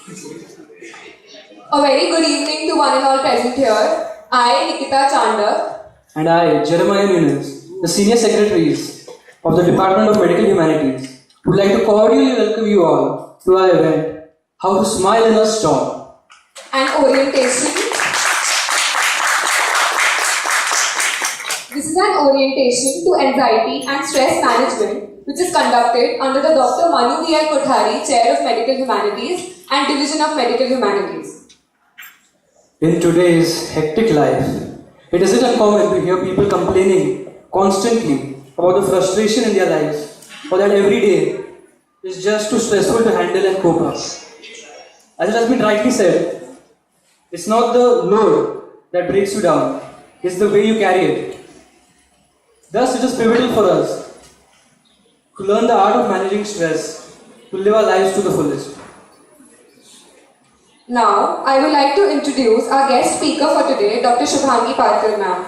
A very good evening to one and all present here. I, Nikita Chandak. And I, Jeremiah Nunes, the Senior Secretaries of the Department of Medical Humanities, would like to cordially welcome you all to our event, How to Smile in a Storm. And orientation. This is an orientation to anxiety and stress management, which is conducted under the Dr.M.V.L.Kothari Chair of Medical Humanities and Division of Medical Humanities. In today's hectic life, it isn't uncommon to hear people complaining constantly about the frustration in their lives, or that every day is just too stressful to handle and cope up. As it has been rightly said, it's not the load that breaks you down, it's the way you carry it. Thus, it is pivotal for us to learn the art of managing stress, to live our lives to the fullest. Now, I would like to introduce our guest speaker for today, Dr. Shubhangi Parkar ma'am.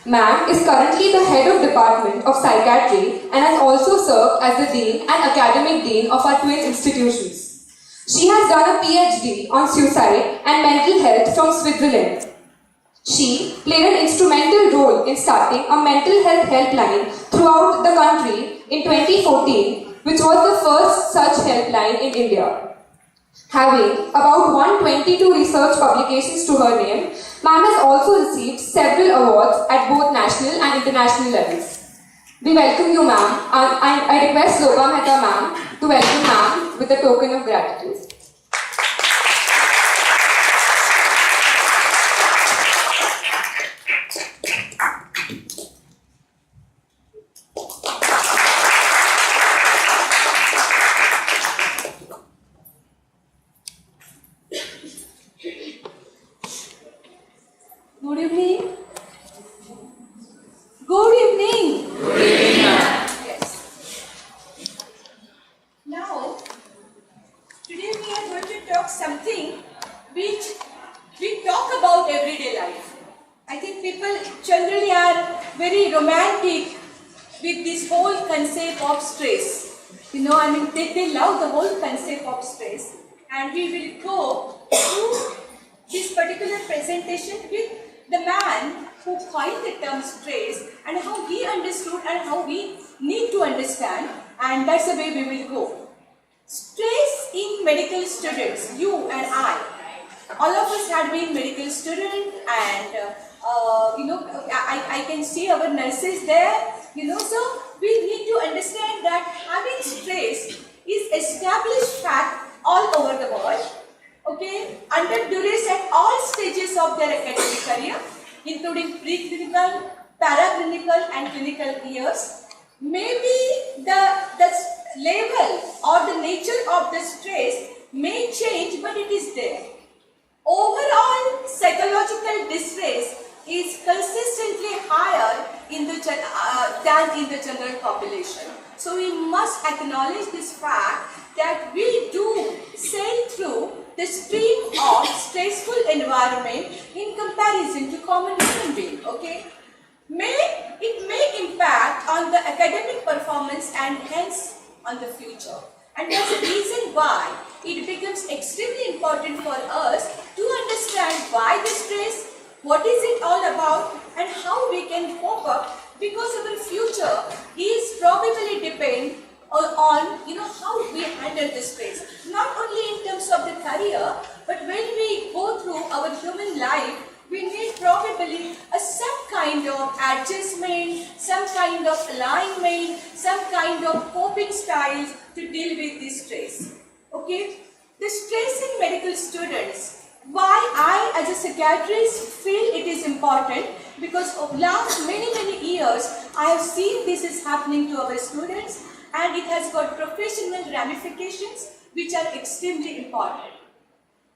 Ma'am is currently the head of Department of Psychiatry and has also served as the Dean and Academic Dean of our twin institutions. She has done a PhD on suicide and mental health from Switzerland. She played an instrumental role in starting a mental health helpline throughout the country in 2014, which was the first such helpline in India. Having about 122 research publications to her name, ma'am has also received several awards at both national and international levels. We welcome you, ma'am, and I request Loba Mehta ma'am to welcome ma'am with a token of gratitude. Good evening. Good evening. Good evening. Yes. Now, today we are going to talk something which we talk about everyday life. I think people generally are very romantic with this whole concept of stress. They love the whole concept of stress. And we will go through this particular presentation with the man who coined the term stress and how he understood and how we need to understand, and that's the way we will go. Stress in medical students, you and I, all of us had been medical students, and I can see our nurses there, so we need to understand that having stress is established fact all over the world. Okay, under duress at all stages of their academic career, including preclinical, paraclinical and clinical years. Maybe the level or the nature of the stress may change, but it is there. Overall, psychological distress is consistently higher than in the general population. So we must acknowledge this fact that we do sail through the stream of stressful environment in comparison to common human being. Okay, it may impact on the academic performance and hence on the future. And that's the reason why it becomes extremely important for us to understand why the stress, what is it all about, and how we can cope up, because our future is probably depend on how we handle the stress, not only in terms of the career, but when we go through our human life, we need probably some kind of adjustment, some kind of alignment, some kind of coping styles to deal with this stress. Okay, the stress in medical students, why I as a psychiatrist feel it is important, because of last many years I have seen this is happening to our students, and it has got professional ramifications which are extremely important.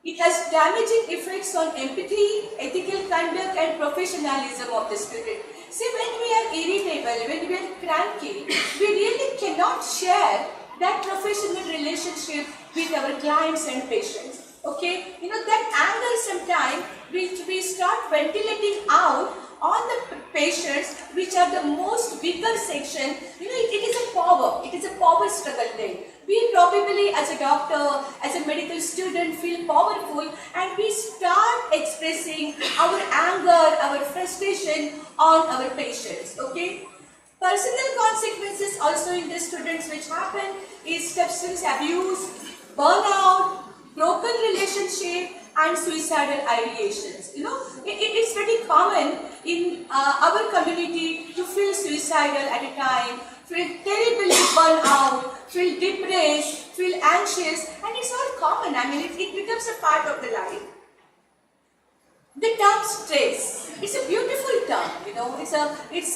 It has damaging effects on empathy, ethical conduct and professionalism of the student. See, when we are irritable, when we are cranky, we really cannot share that professional relationship with our clients and patients. Okay, that anger sometimes we start ventilating out on the patients, which are the most weaker section. It is a power. It is a power struggle thing. We probably, as a doctor, as a medical student, feel powerful, and we start expressing our anger, our frustration on our patients. Okay. Personal consequences also in the students which happen is substance abuse, burnout, broken relationship, and suicidal ideations. It's very common in our community to feel suicidal at a time, feel terribly burnt out, feel depressed, feel anxious, and it's all common. I mean, it becomes a part of the life. The term stress, it's a beautiful term,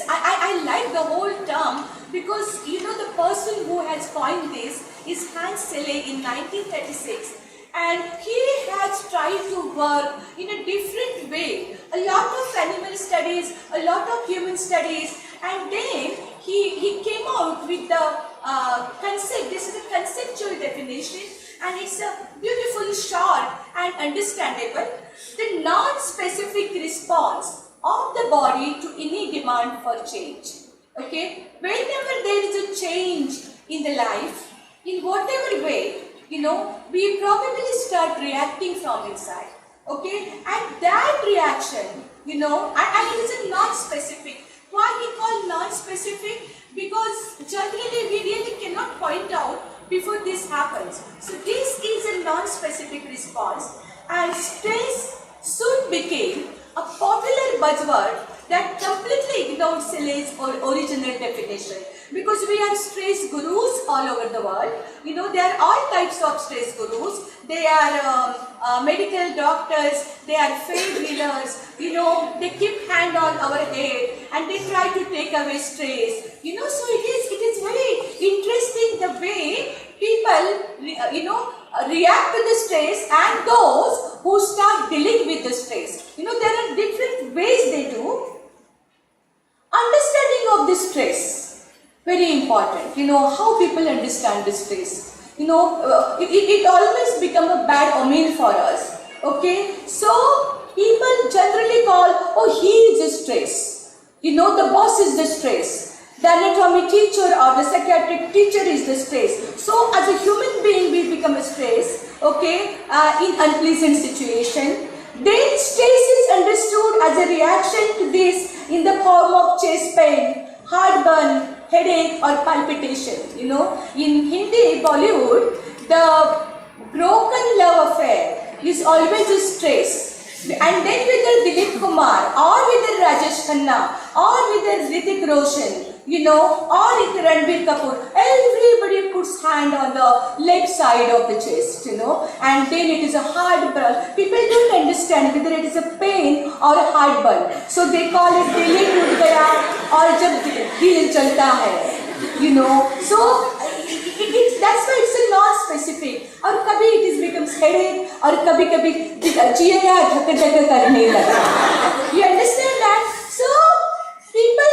I like the whole term because, the person who has coined this is Selye in 1936, and he has tried to work in a different way, a lot of animal studies, a lot of human studies, and then he came out with the concept. This is a conceptual definition, and it's a beautiful, short and understandable. The non-specific response of the body to any demand for change. Okay, whenever there is a change in the life, in whatever way, we probably start reacting from inside. Okay, and that reaction, and it is a non-specific. Why he called non-specific? Because generally we really cannot point out before this happens. So this is a non-specific response, and stress soon became a popular buzzword that completely ignored Selye's original definition. Because we have stress gurus all over the world. There are all types of stress gurus. They are medical doctors, they are faith healers, they keep hand on our head and they try to take away stress. So it is very interesting the way people, react to the stress, and those who start dealing with the stress. There are different ways they do. Understanding of the stress, very important. How people understand the stress. It always become a bad omen for us. Okay, so people generally call, oh, he is a stress. The boss is the stress. The anatomy teacher or the psychiatric teacher is the stress. So as a human being, we become a stress, okay, in unpleasant situation. Then stress is understood as a reaction to this in the form of chest pain, heartburn, headache or palpitation. In Hindi, Bollywood, the broken love affair is always a stress. And then whether Dilip Kumar or whether Rajesh Khanna or whether Hrithik Roshan, or with Ranbir Kapoor, everybody puts hand on the left side of the chest, and then it is a heartburn. People don't understand whether it is a pain or a heartburn. So they call it Dil Toot Gaya or Jab Dil Chalta Hai, So that's why it's a non-specific. Or kabhi it becomes headache, or kabhi jiya dhak dhak karne laga. You understand that? So people,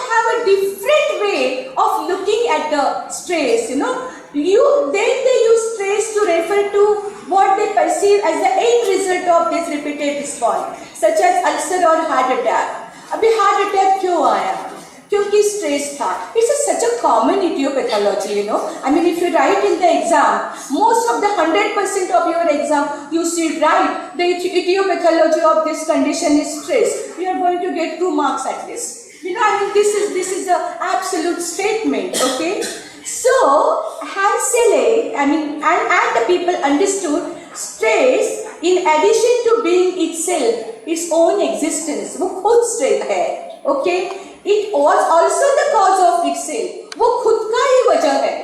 have a different way of looking at the stress. Then they use stress to refer to what they perceive as the end result of this repeated response, such as ulcer or heart attack. Abhi heart attack क्यों आया? क्योंकि stress था. It's such a common idiopathology, I mean, if you write in the exam, most of the 100% of your exam, you should write the idiopathology of this condition is stress. You are going to get 2 marks at least. This is an absolute statement, okay? So, Selye, and the people understood stress in addition to being itself, its own existence. वो खुद stress है, okay? It was also the cause of itself. वो खुद का ही वजह है.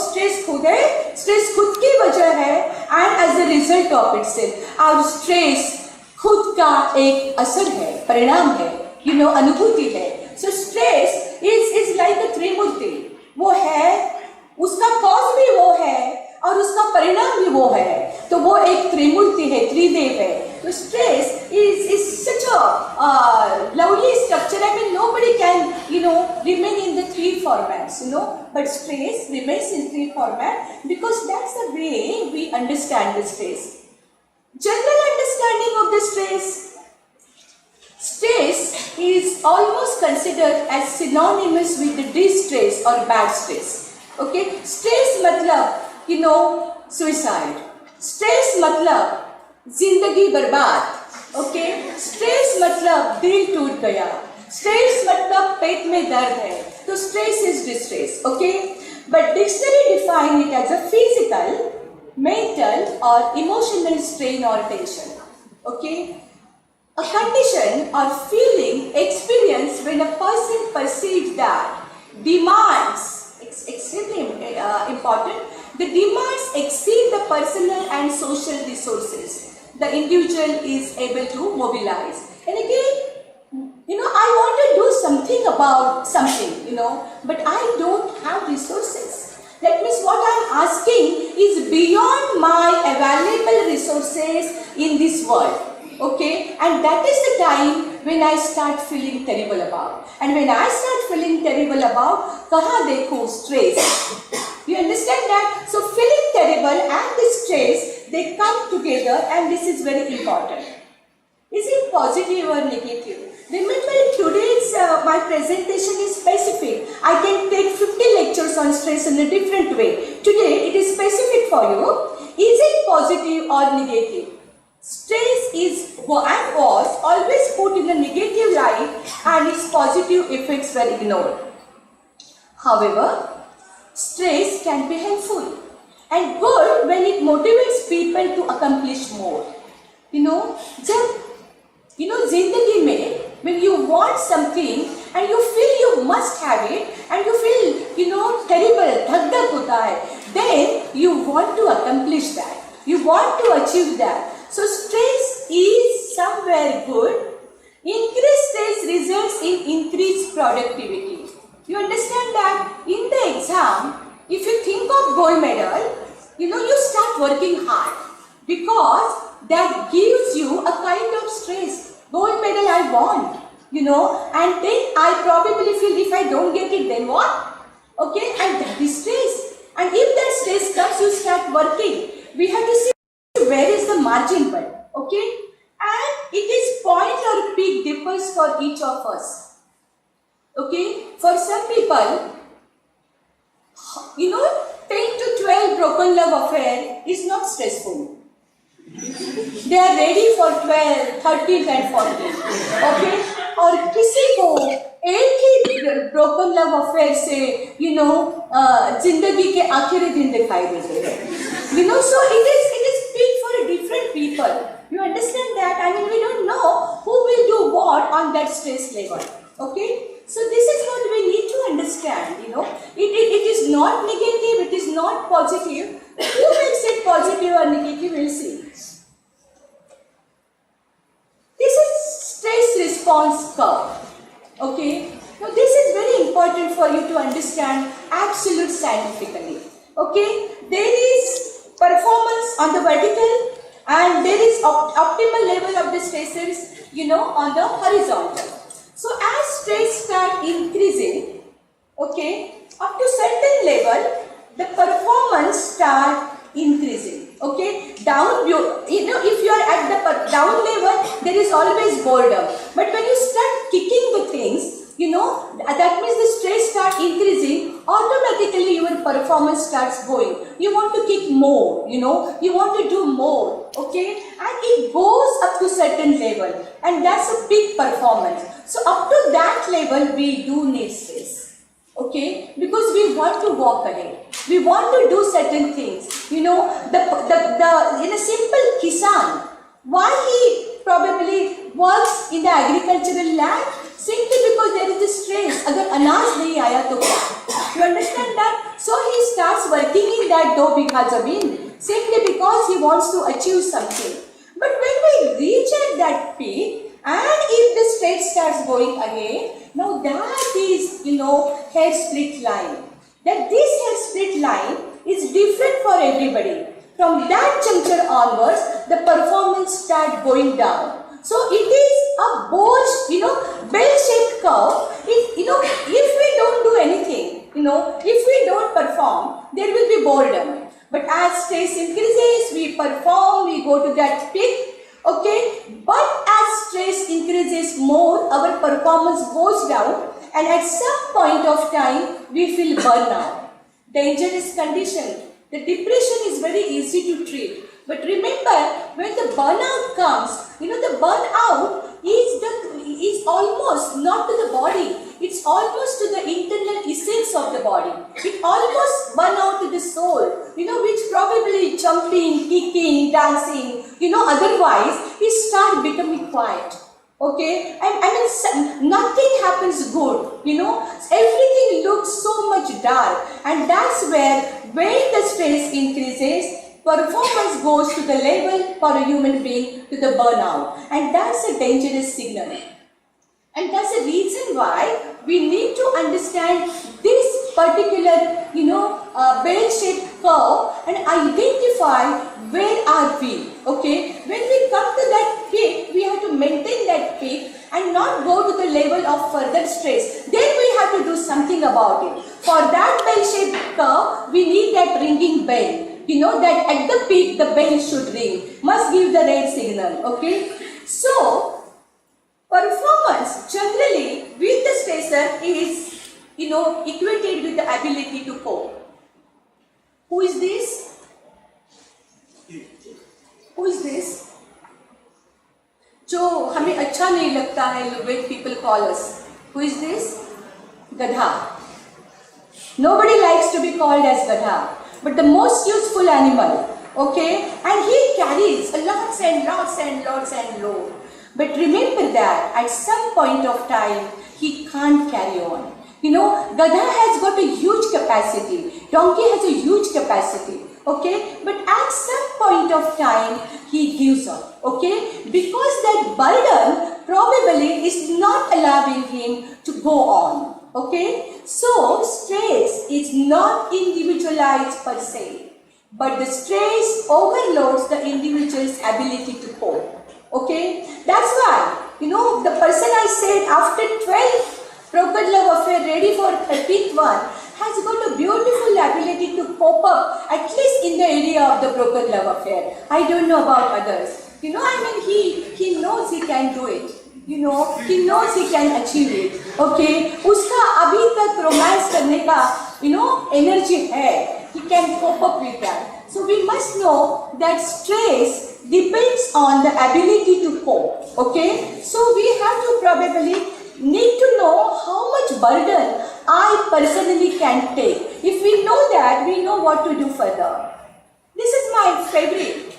Stress खुद है, stress खुद की वजह है, and as a result of itself, our stress खुद का एक असर है, परिणाम है. अनुभूति है. So stress is like a त्रिमूर्ति. वो है, उसका कॉज भी वो है और उसका परिणाम भी वो है. तो वो एक त्रिमूर्ति है, त्रिदेव है. So stress is such a lovely structure. I mean, nobody can remain in the 3 formats. But stress remains in 3 formats because that's the way we understand the stress. General understanding of the stress. Stress is almost considered as synonymous with the distress or bad stress. Okay, stress matlab, suicide. Stress matlab जिंदगी बर्बाद. Okay, stress matlab दिल टूट गया. Stress matlab पेट में दर्द है. तो stress is distress. Okay, but dictionary define it as a physical, mental or emotional strain or tension. Okay, a condition or feeling experienced when a person perceives that demands, extremely important, the demands exceed the personal and social resources the individual is able to mobilize. And again, I want to do something about something, but I don't have resources. That means what I am asking is beyond my available resources in this world. Okay, and that is the time when I start feeling terrible about. And when I start feeling terrible about, kaha dekho, stress. You understand that? So feeling terrible and the stress, they come together, and this is very important. Is it positive or negative? Remember, today's my presentation is specific. I can take 50 lectures on stress in a different way. Today it is specific for you. Is it positive or negative? Stress is and was always put in a negative light, and its positive effects were ignored. However, stress can be helpful and good when it motivates people to accomplish more. Zindagi mein, when you want something and you feel you must have it and you feel, terrible, dhak hota hai, then you want to accomplish that. You want to achieve that. So stress is somewhere good. Increased stress results in increased productivity. You understand that in the exam, if you think of gold medal, you start working hard because that gives you a kind of stress. Gold medal I want, and then I probably feel if I don't get it, then what? Okay, and that is stress. And if that stress comes, you start working. We have to see where is the margin but okay, and it is point or peak differs for each of us. Okay, for some people, 10 to 12 broken love affair is not stressful. They are ready for 12, 13 and 14. Okay, और किसी को एक ही broken love affair से जिंदगी के आखिरी दिन दिखाई देते हैं. So it is speak for different people. You understand that? I mean, we don't know who will do what on that stress level. Okay, so this is what we need to understand. It is not negative, it is not positive. Who makes it positive or negative? We'll see. This is stress response curve. Okay, now this is very important for you to understand absolute scientifically. Okay, there is performance on the vertical and there is optimal level of the stresses, on the horizontal. So as stress start increasing, okay, up to certain level, the performance start increasing. Okay, down, if you are at the down level, there is always boredom. But when you start kicking the things, that means the stress start increasing, automatically your performance starts going. You want to kick more, you want to do more, okay, and it goes up to certain level, and that's a big performance. So up to that level, we do need stress, okay, because we want to walk ahead. We want to do certain things. In a simple kisan, why he probably works in the agricultural land? Simply because there is a stress. Agar anaj nahi aaya to kya? You understand that? So he starts working in that 2 bigha zameen simply because he wants to achieve something. But when we reach at that peak, and if the stress starts going ahead, now that is, head split line. That this head split line is different for everybody. From that juncture onwards, the performance start going down. So it is a bell-shaped curve. If we don't do anything, if we don't perform, there will be boredom. But as stress increases, we perform, we go to that peak, okay? But as stress increases more, our performance goes down, and at some point of time, we feel burnout. Dangerous condition. The depression is very easy to treat. But remember, when the burnout comes, the burnout is almost not to the body. It's almost to the internal essence of the body. It almost burn out to the soul, which probably jumping, kicking, dancing, otherwise it start becoming quiet. Okay, I mean, nothing happens good, everything looks so much dark, and that's where when the stress increases, performance goes to the level for a human being to the burnout, and that's a dangerous signal. And that's the reason why we need to understand this particular, bell-shaped curve and identify where are we, okay? When we come to that peak, we have to maintain that peak and not go to the level of further stress. Then we have to do something about it. For that bell-shaped curve, we need that ringing bell. That at the peak, the bell should ring, must give the red signal, okay? So, performance generally with the stressor is, equated with the ability to cope. Who is this? Who is this? जो हमें अच्छा नहीं लगता है when people call us. Who is this? Gadha. Nobody likes to be called as Gadha, but the most useful animal, okay? And he carries lots and lots and lots and load. But remember that at some point of time, he can't carry on. Gadha has got a huge capacity. Donkey has a huge capacity. Okay, but at some point of time, he gives up. Okay, because that burden probably is not allowing him to go on. Okay, so stress is not individualized per se, but the stress overloads the individual's ability to cope. Okay, that's why, the person I said after 12 broken love affair ready for 13th one has got a beautiful ability to cope up, at least in the area of the broken love affair. I don't know about others. He knows he can do it. He knows he can achieve it. Okay, उसका अभी तक romance करने का, energy है. He can cope up with that. So we must know that stress depends on the ability to cope. Okay, so we have to probably need to know how much burden I personally can take. If we know that, we know what to do further. This is my favorite.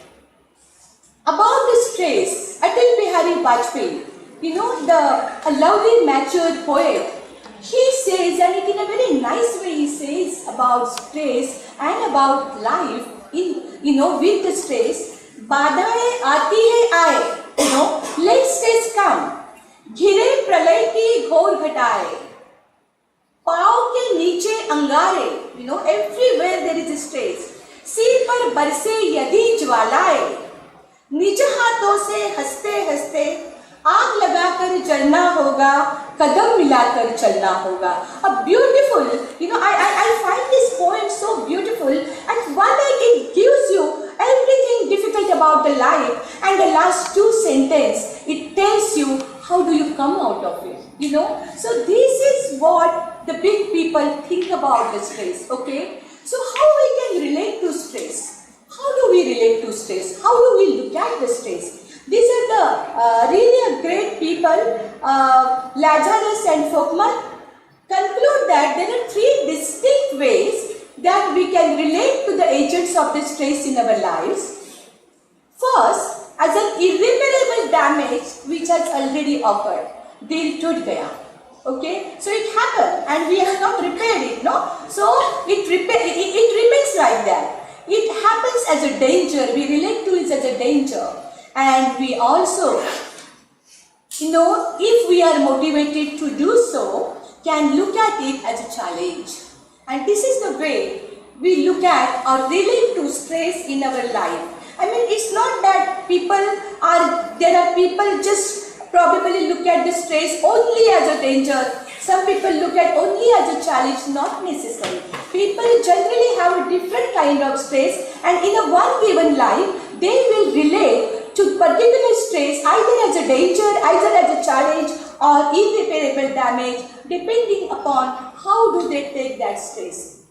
About the stress, Atal Bihari Vajpayee, a lovely matured poet, he says, and in a very nice way he says about stress and about life, with the stress, बाधाएं आती है आए, let stress come, घिरे प्रलय की घोर घटाए, पाँव के नीचे अंगारे, everywhere there is a stress, सिर पर बरसे यदि ज्वालाएं, निज हाथों से हंसते हंसते आग लगाकर जलना होगा, कदम मिलाकर चलना होगा. A beautiful, I find this poem so beautiful, and one day it gives you everything difficult about the life, and the last two sentences, it tells you how do you come out of it, So this is what the big people think about the stress, okay? So how we can relate to stress? How do we relate to stress? How do we look at the stress? These are the really great people, Lazarus and Folkman, conclude that there are three distinct ways that we can relate to the agents of the stress in our lives. First, as an irreparable damage which has already occurred. Dil toot gaya. Okay, so it happened and we have not repaired it, no? So it remains like that. It happens as a danger, we relate to it as a danger. And we also, if we are motivated to do so, can look at it as a challenge. And this is the way we look at or relate to stress in our life. I mean, it's not that there are people just probably look at the stress only as a danger. Some people look at only as a challenge, not necessary. People generally have a different kind of stress, and in a one given life, they will relate to particular stress either as a danger, either as a challenge, or irreparable damage, depending upon how do they take that stress.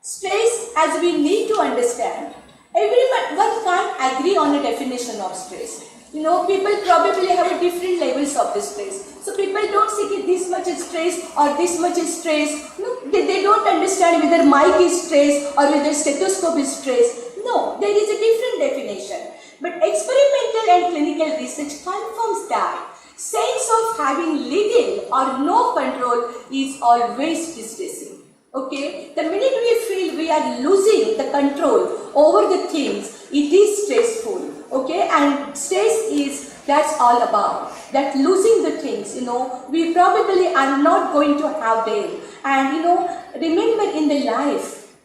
Stress, as we need to understand, everyone can't agree on a definition of stress. You know, people probably have a different levels of the stress. So people don't say that this much is stress or this much is stress. No, they don't understand whether mic is stress or whether stethoscope is stress. No, there is a different definition. But experimental and clinical research confirms that sense of having little or no control is always distressing. Okay, the minute we feel we are losing the control over the things, it is stressful. Okay, and stress is, that's all about that losing the things, you know, we probably are not going to have them. And you know, remember in the life,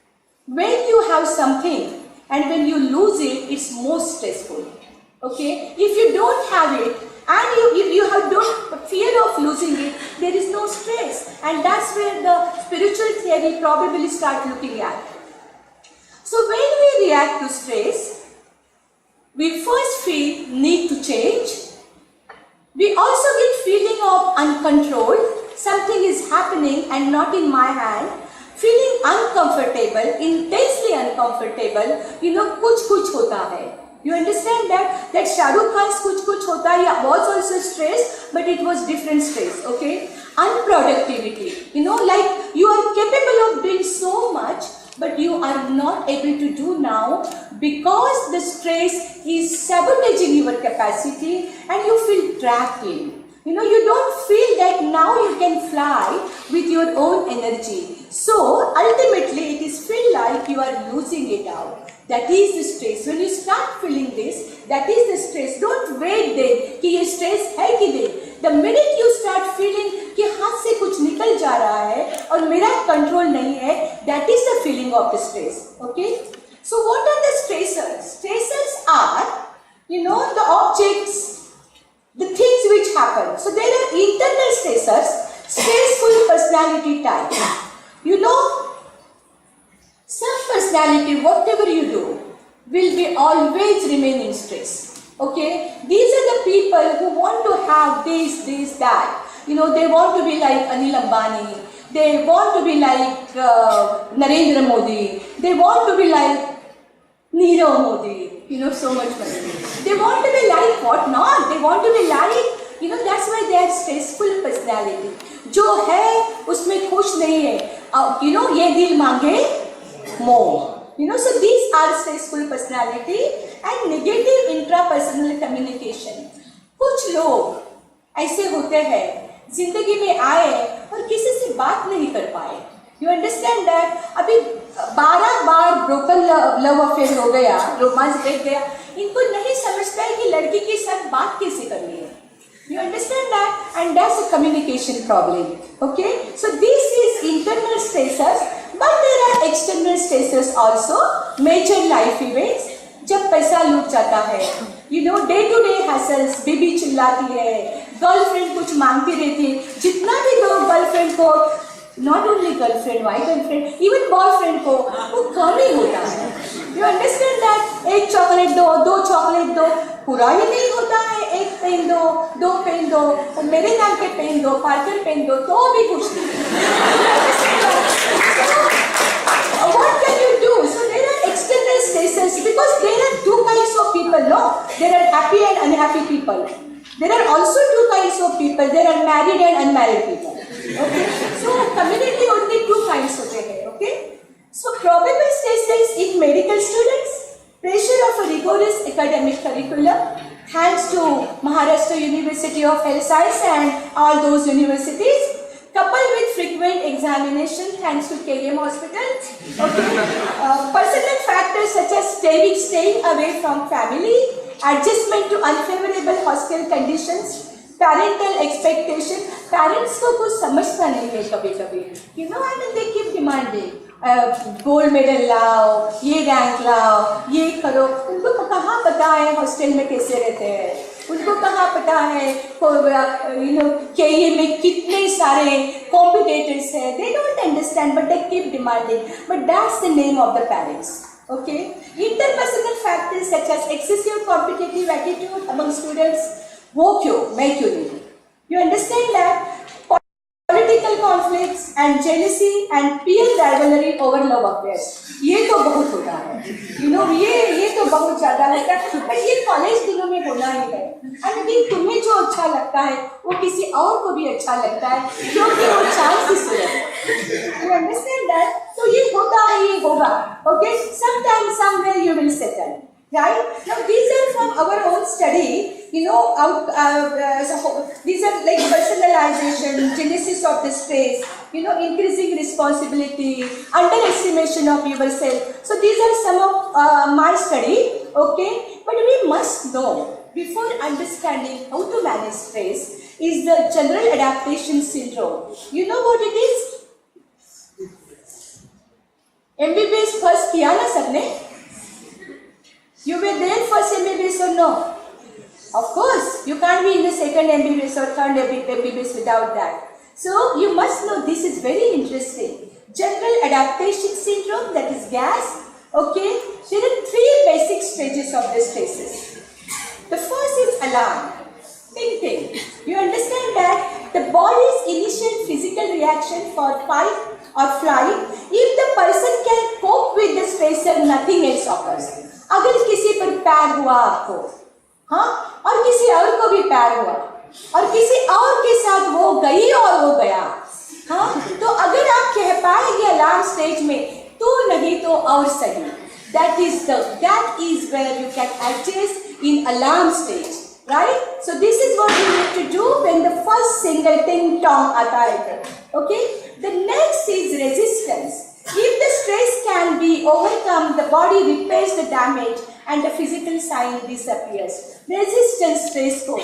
when you have something and when you lose it, it's most stressful. Okay, if you don't have it and you have don't fear of losing it, there is no stress, and that's where the spiritual theory probably start looking at. So when we react to stress, we first feel need to change. We also get feeling of uncontrolled, something is happening and not in my hand. Feeling uncomfortable, intensely uncomfortable, you know, kuch hota hai. You understand that Shah Rukh Khan's kuch hota hai was also stress, but it was different stress, okay? Unproductivity, you know, like you are capable of doing so much, but you are not able to do now because the stress is sabotaging your capacity and you feel trapped in. You know, you don't feel that now you can fly with your own energy. So ultimately it is feel like you are losing it out. That is the stress. When you start feeling this, that is the stress. Don't wait then कि ये stress है कि नहीं. The minute you start feeling कि हाथ से कुछ निकल जा रहा है और मेरा control नहीं है, that is the feeling of the stress. Okay? So what are the stressors? Stressors are, you know, the objects, the things which happen. So there are internal stressors, stressful personality type. You know, some personality, whatever you do, will be always remain in stress. Okay? These are the people who want to have this, that. You know, they want to be like Anil Ambani. They want to be like Narendra Modi. They want to be like Nirav Modi. You know, so much money. They want to be like what not? They want to be like, you know, that's why they are stressful personality. जो है उसमें खुश नहीं है. You know, ये दिल मांगे more. You know, so these are stressful personality and negative intrapersonal communication. कुछ लोग ऐसे होते हैं जिंदगी में आए और किसी से बात नहीं कर पाए. You understand that? अभी 12 बार broken love affair हो गया, रोमांस break गया, इनको नहीं समझता है कि लड़की के साथ बात कैसे करनी है. You understand that? And that's a communication problem. Okay? So this is internal stressors, but there are external stressors also. Major life events. जब पैसा लूट जाता है, you know, day to day hassles, बीबी चिल्लाती है, गर्लफ्रेंड कुछ मांगती रहती है, जितना भी दो गर्लफ्रेंड को, not only girlfriend, why girlfriend, even boyfriend को, वो कम ही होता है. You understand that? एक चॉकलेट दो, 2 चॉकलेट दो, पूरा ही नहीं होता है. एक पेन दो, 2 पेन दो, मेरे नाम के पेन दो, पार्कर पेन दो, तो भी कुछ नहीं. What can you do? So there are external stressors because there are 2 kinds of people, no? There are happy and unhappy people. There are also 2 kinds of people. There are married and unmarried people. Okay? So community only 2 kinds होते हैं. Okay? So probable stressors in medical students, pressure of a rigorous academic curriculum, thanks to Maharashtra University of Health Science and all those universities, coupled with frequent examination thanks to KM Hospital. Okay. Personal factors such as staying away from family, adjustment to unfavorable hostel conditions, parental expectation. Parents को कुछ समझता नहीं है कभी-कभी. You know, I mean, they keep demanding. Gold medal लाओ, ये rank लाओ, ये करो. उनको कहाँ पता है हॉस्टल में कैसे रहते हैं. उनको कहाँ पता है KA में कितने सारे कॉम्पिटिटर्स हैं. They don't understand, but they keep demanding. But that's the name of the parents. Okay. Interpersonal factors such as excessive competitive attitude among students, वो क्यों, मैं क्यों नहीं. You understand that? Political conflicts and jealousy and peer rivalry over love affairs. ये तो बहुत होता है. ये तो बहुत ज़्यादा होता है. पर ये कॉलेज दिनों में होना ही है. And तुम्हें जो अच्छा लगता है, वो किसी और को भी अच्छा लगता है, क्योंकि वो चांसेस है. You understand that? तो ये होता है, ये होगा. Okay? Sometime, somewhere you will settle. Right? Now these are from our own study. These are like personalization, genesis of the space, increasing responsibility, underestimation of yourself. So these are some of my study, okay? But we must know, before understanding how to manage stress, is the general adaptation syndrome. You know what it is? MBBS first किया ना सबने? You were there first MBBS or no? Of course, you can't be in the second MBBS or third MBBS without that. So, you must know this is very interesting. General adaptation syndrome, that is GAS. Okay, there are three basic stages of the stresses. The first is alarm. Thinking. You understand that the body's initial physical reaction for fight or flight, if the person can cope with the stressor, nothing else occurs. अगर किसी पर प्यार हुआ आपको, हाँ, और किसी और को भी प्यार हुआ, और किसी और के साथ वो गई और वो गया, हाँ, तो अगर आप कह पाएंगे अलार्म स्टेज में, तू नहीं तो और सही, that is where you can adjust in alarm stage, right? So this is what you need to do when the first single ting tong आता है, okay? The next is resistance. If the stress can be overcome, the body repairs the damage and the physical sign disappears. Resistance stress को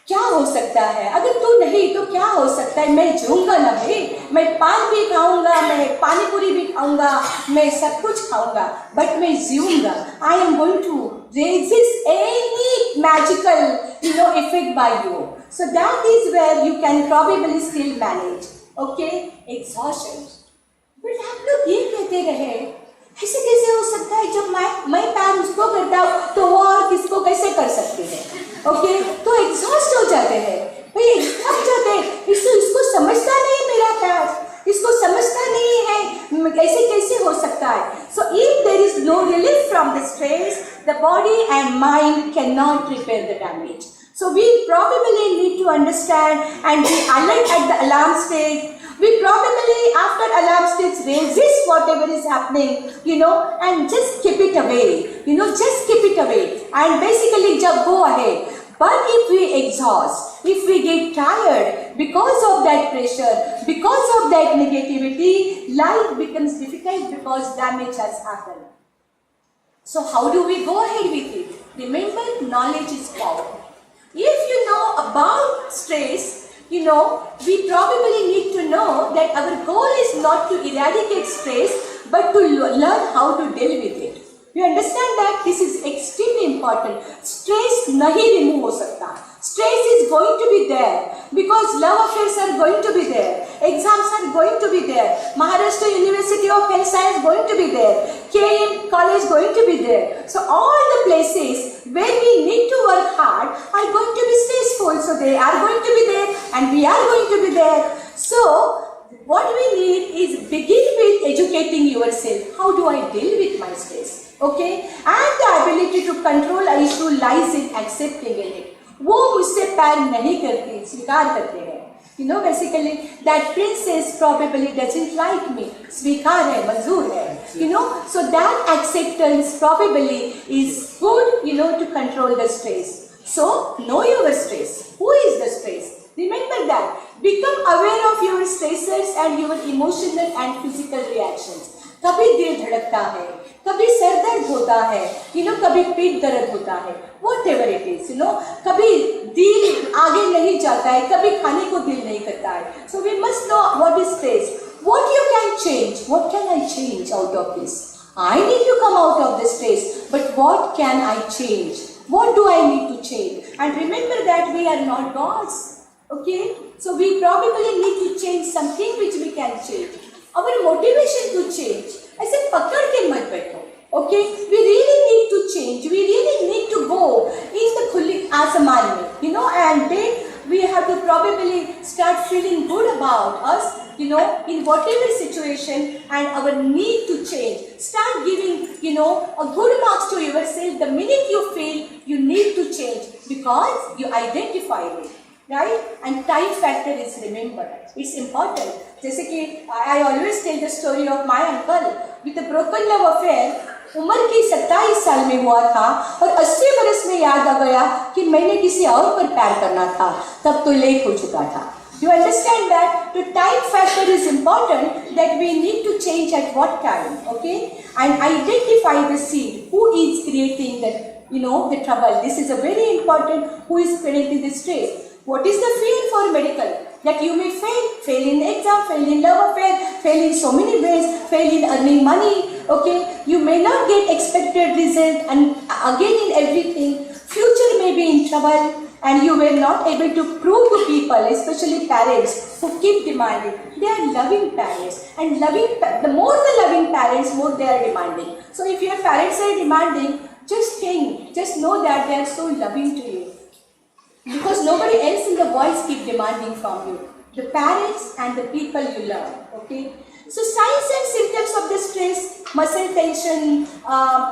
क्या हो सकता है? अगर तू नहीं तो क्या हो सकता है? मैं जीऊंगा ना भाई, मैं पान भी खाऊंगा, मैं पानी पूरी भी खाऊंगा, मैं सब कुछ खाऊंगा, but मैं जीऊंगा. I am going to resist any magical, effect by you. So that is where you can probably still manage. Okay, exhaustion. But आप लोग ये कहते रहे, ऐसे कैसे हो सकता है? जब मैं पैर उसको करता हूँ तो वो और किसको कैसे कर सकते हैं? ओके, तो एग्जॉस्ट हो जाते हैं भाई, थक जाते हैं. इसको समझता नहीं मेरा पैर, इसको समझता नहीं है, कैसे हो सकता है? So if there is no relief from the stress, the body and mind can not repair the damage. So we probably need to understand and be alert at the alarm stage. We probably after alarm stage resist whatever is happening, and just keep it away. Just keep it away and basically just go ahead. But if we exhaust, if we get tired because of that pressure, because of that negativity, life becomes difficult because damage has happened. So how do we go ahead with it? Remember, knowledge is power. If you know about stress, we probably need to know that our goal is not to eradicate stress, but to learn how to deal with it. You understand that? This is extremely important. Stress nahi remove ho sakta. Stress is going to be there because love affairs are going to be there. Exams are going to be there. Maharashtra University of Health Science going to be there. KM College going to be there. So all the places where we need to work hard are going to be stressful. So they are going to be there and we are going to be there. So what we need is begin with educating yourself. How do I deal with my stress? Okay? And the ability to control an issue lies in accepting it. वो मुझसे प्यार नहीं करती, स्वीकार करते हैं. Basically that princess probably doesn't like me. स्वीकार है, मंजूर है. So that acceptance probably is good, to control the stress. So know your stress. Who is the stress? Remember that. Become aware of your stressors and your emotional and physical reactions. कभी दिल धड़कता है, कभी sir दर्द होता है, कभी पीठ दर्द होता है, whatever it is, कभी दिल आगे नहीं जाता है, कभी खाने को दिल नहीं करता है. So we must know what is stress, what you can change, what can I change out of this. I need to come out of the stress, but what can I change? What do I need to change? And remember that we are not gods. Okay? So we probably need to change something which we can change. Our motivation to change. I said, pakad ke mat baitho. Okay? We really need to change. We really need to go in the khuli asaman mein, and then we have to probably start feeling good about us, in whatever situation and our need to change. Start giving, a good marks to yourself the minute you feel you need to change because you identify it, right? And time factor is remembered. It's important. जैसे कि I always tell the story of my uncle with a broken love affair. उम्र की 27 साल में हुआ था और 80 बरस में याद आ गया कि मैंने किसी और पर प्यार करना था, तब तो लेट हो चुका था. You understand that the time factor is important, that we need to change at what time, okay? And identify the seed, who is creating the trouble. This is a very important, who is creating the stress. What is the fear for medical? That you may fail in exam, fail in love affair, fail in so many ways, fail in earning money, okay? You may not get expected result, and again in everything, future may be in trouble, and you were not able to prove to people, especially parents, who keep demanding. They are loving parents, and the more the loving parents, more they are demanding. So if your parents are demanding, just know that they are so loving to you. Because nobody else in the world keep demanding from you. The parents and the people you love, okay? So signs and symptoms of the stress, muscle tension,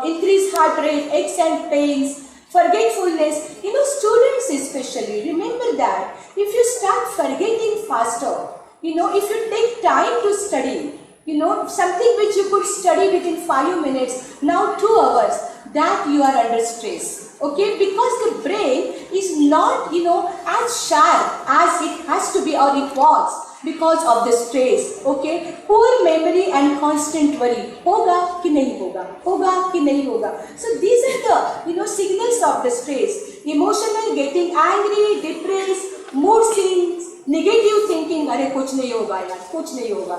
increased heart rate, aches and pains, forgetfulness. Students especially, remember that if you start forgetting faster, if you take time to study, something which you could study within 5 minutes, now 2 hours, that you are under stress. Okay, because the brain is not, as sharp as it has to be or it was because of the stress. Okay, poor memory and constant worry. Hoga ki nahi hoga, hoga ki nahi hoga. So these are the, signals of the stress. Emotional, getting angry, depressed, mood swings, negative thinking. Arey kuch nahi hoga yaar, kuch nahi hoga.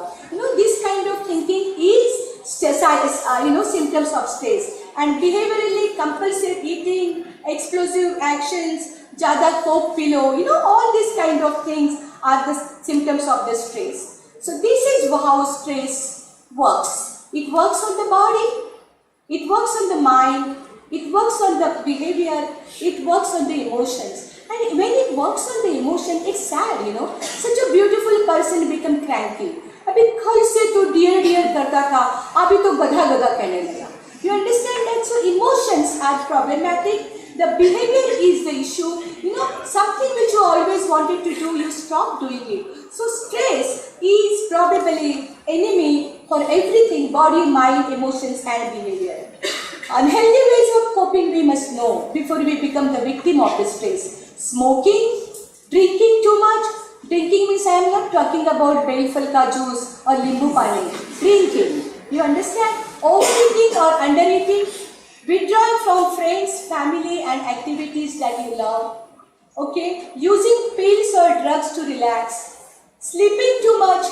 This kind of thinking is symptoms of stress. And behaviorally, compulsive eating, explosive actions, jada coke pillow, all these kind of things are the symptoms of the stress. So this is how stress works. It works on the body, it works on the mind, it works on the behavior, it works on the emotions. And when it works on the emotion, it's sad, Such a beautiful person become cranky. अभी कल से तो dear करता था, अभी तो गधा कहने लगा. You understand that? So emotions are problematic. The behavior is the issue. Something which you always wanted to do, you stop doing it. So stress is probably enemy for everything, body, mind, emotions and behavior. Unhealthy ways of coping we must know before we become the victim of the stress. Smoking, drinking too much. Drinking means I am not talking about Bel-Fal ka juice or limbu pani. Drinking. You understand? Overeating or undereating, withdrawing from friends, family and activities that you love, okay, using pills or drugs to relax, sleeping too much.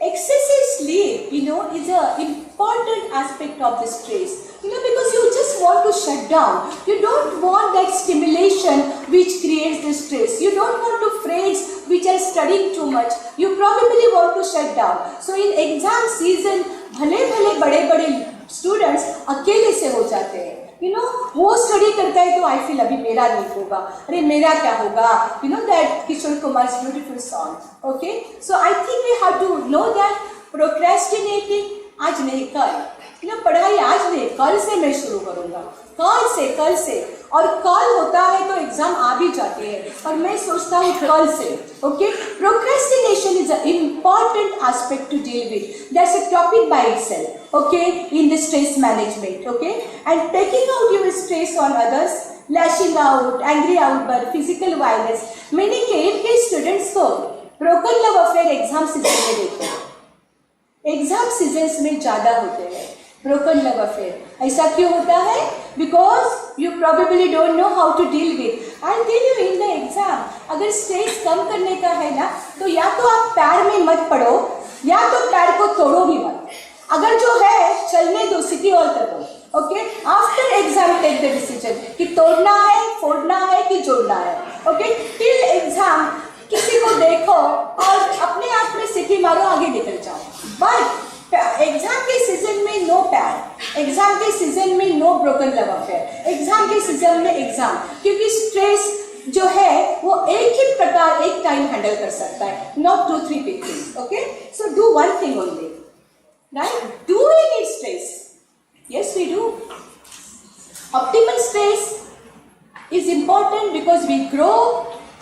Excessive sleep, is an important aspect of the stress, because you just want to shut down. You don't want that stimulation which creates the stress. You don't want to friends which are studying too much. You probably want to shut down. So in exam season, भले बड़े students अकेले से हो जाते हैं. वो study करता है तो आई फील अभी मेरा नहीं होगा, अरे मेरा क्या होगा. That Kishore Kumar's beautiful song. Okay, so I think we have to know that procrastinating आज नहीं कल, पढ़ाई आज नहीं कल से मैं शुरू करूंगा, कल से और कल होता है तो एग्जाम आ भी जाते हैं और मैं सोचता हूँ कल से. Okay, procrastination is an important aspect to deal with. That's a topic by itself. Okay, in the stress management. Okay, and taking out your stress on others, lashing out, angry outburst, physical violence. मैंने के students को broken love affair exam season में देखा. Exam season में ज्यादा होते हैं broken love affair. ऐसा क्यों होता है? Because you probably don't know how to deal with. I'll tell you in the exam, अगर स्ट्रेस कम करने का है ना, तो या तो आप पैर में मत पड़ो, या तो पैर को तोड़ो भी मत. अगर जो है चलने दो, सिटी हॉल कर दो, okay. After exam take the decision कि तोड़ना है, फोड़ना है कि जोड़ना है, ओके। टिल एग्जाम किसी को देखो और अपने आप में सिटी मारो, आगे निकल जाओ। बट एग्जाम के सीजन में नो पैर, एग्जाम के सीजन में no broken love affair, exam के सीजन में एग्जाम, क्योंकि स्ट्रेस जो है वो एक ही प्रकार एक टाइम हैंडल कर सकता है, not 2-3 big things, okay. So do one thing only, right? Do we need stress? Yes, we do. Optimal stress is important because we grow,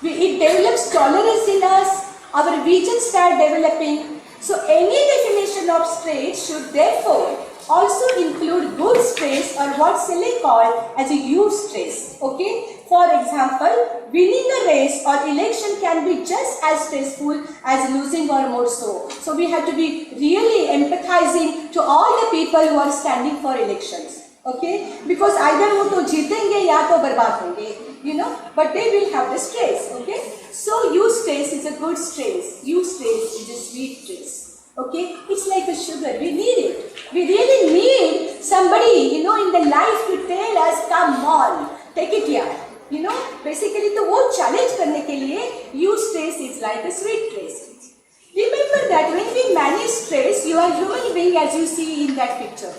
it develops tolerance in us, our visions start developing. So any definition of stress should therefore also include good stress, or what Selye called as a eustress, okay? For example, winning a race or election can be just as stressful as losing, or more so. So we have to be really empathizing to all the people who are standing for elections, okay? Because either वो तो जीतेंगे या तो बर्बाद होंगे, you know, but they will have the stress, okay? So eustress is a good stress, eustress is a sweet stress, okay? It's like a sugar, we need it. We really need somebody, you know, in the life to tell us, come on, take it here. You know, basically तो वो challenge करने के लिए eustress is like a sweet stress. Remember that when we manage stress, you are human being as you see in that picture.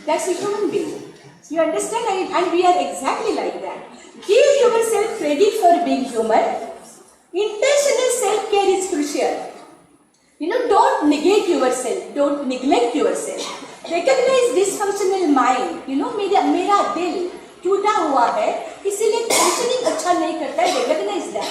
That's a human being. You understand? And we are exactly like that. Give yourself credit for being human. Intentional self-care is crucial. You know, don't negate yourself. Don't neglect yourself. Recognize dysfunctional mind. You know, मेरा दिल टूटा हुआ है, इसीलिए functioning अच्छा नहीं करता है, recognize that.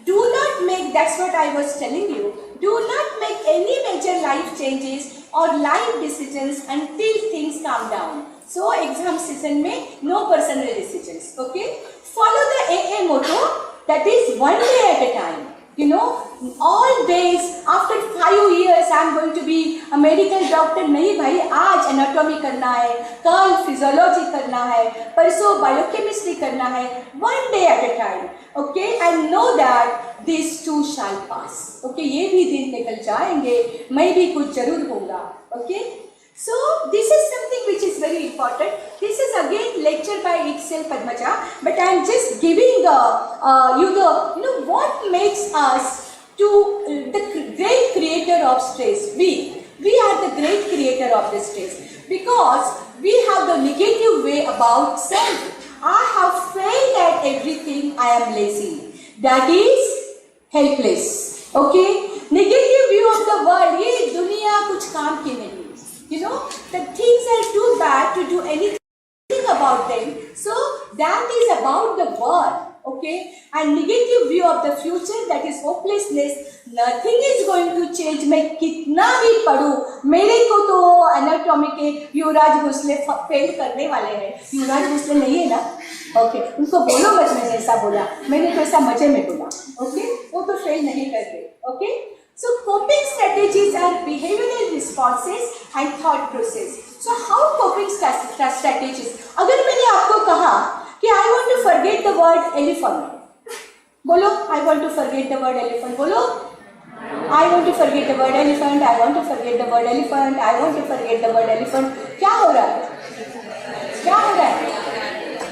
Do not make, that's what I was telling you, do not make any major life changes or life decisions until things calm down. So exam season में no personal decisions, okay? Follow the AA motto, that is one day at a time. You know, all days, after 5 years I am going to be a medical doctor. नहीं भाई, आज anatomy करना है, कल physiology करना है, परसों biochemistry करना है, one day at a time, okay? And know that these too shall pass, okay? ये भी दिन निकल जाएंगे, मैं भी कुछ जरूर होगा, okay? So this is something which is very important. This is again lecture by itself, Padmaja, but I am just giving you know what makes us to the great creator of stress. We are the great creator of the stress because we have the negative way about self. I have failed at everything. I am lazy. That is helpless. Okay? Negative view of the world. ये दुनिया कुछ काम की नहीं. You know, the things are too bad to do anything about them. So that is about the world, okay? And negative view of the future, that is hopelessness. Nothing is going to change. मैं कितना भी पढ़ूं, मेरे को तो anatomy के युवराज Bhosle fail करने वाले हैं. युवराज भोसले नहीं है ना? Okay, उनको बोलो मत मैंने ऐसा बोला. मैंने तो ऐसा मजे में बोला. Okay, वो तो फेल नहीं करते. Okay? So coping strategies are behavioral responses and thought process. So how coping strategies? अगर मैंने आपको कहा कि I want to forget the word elephant, बोलो I want to forget the word elephant, बोलो I want to forget the word elephant, I want to forget the word elephant, I want to forget the word elephant. क्या हो रहा है? क्या हो रहा है?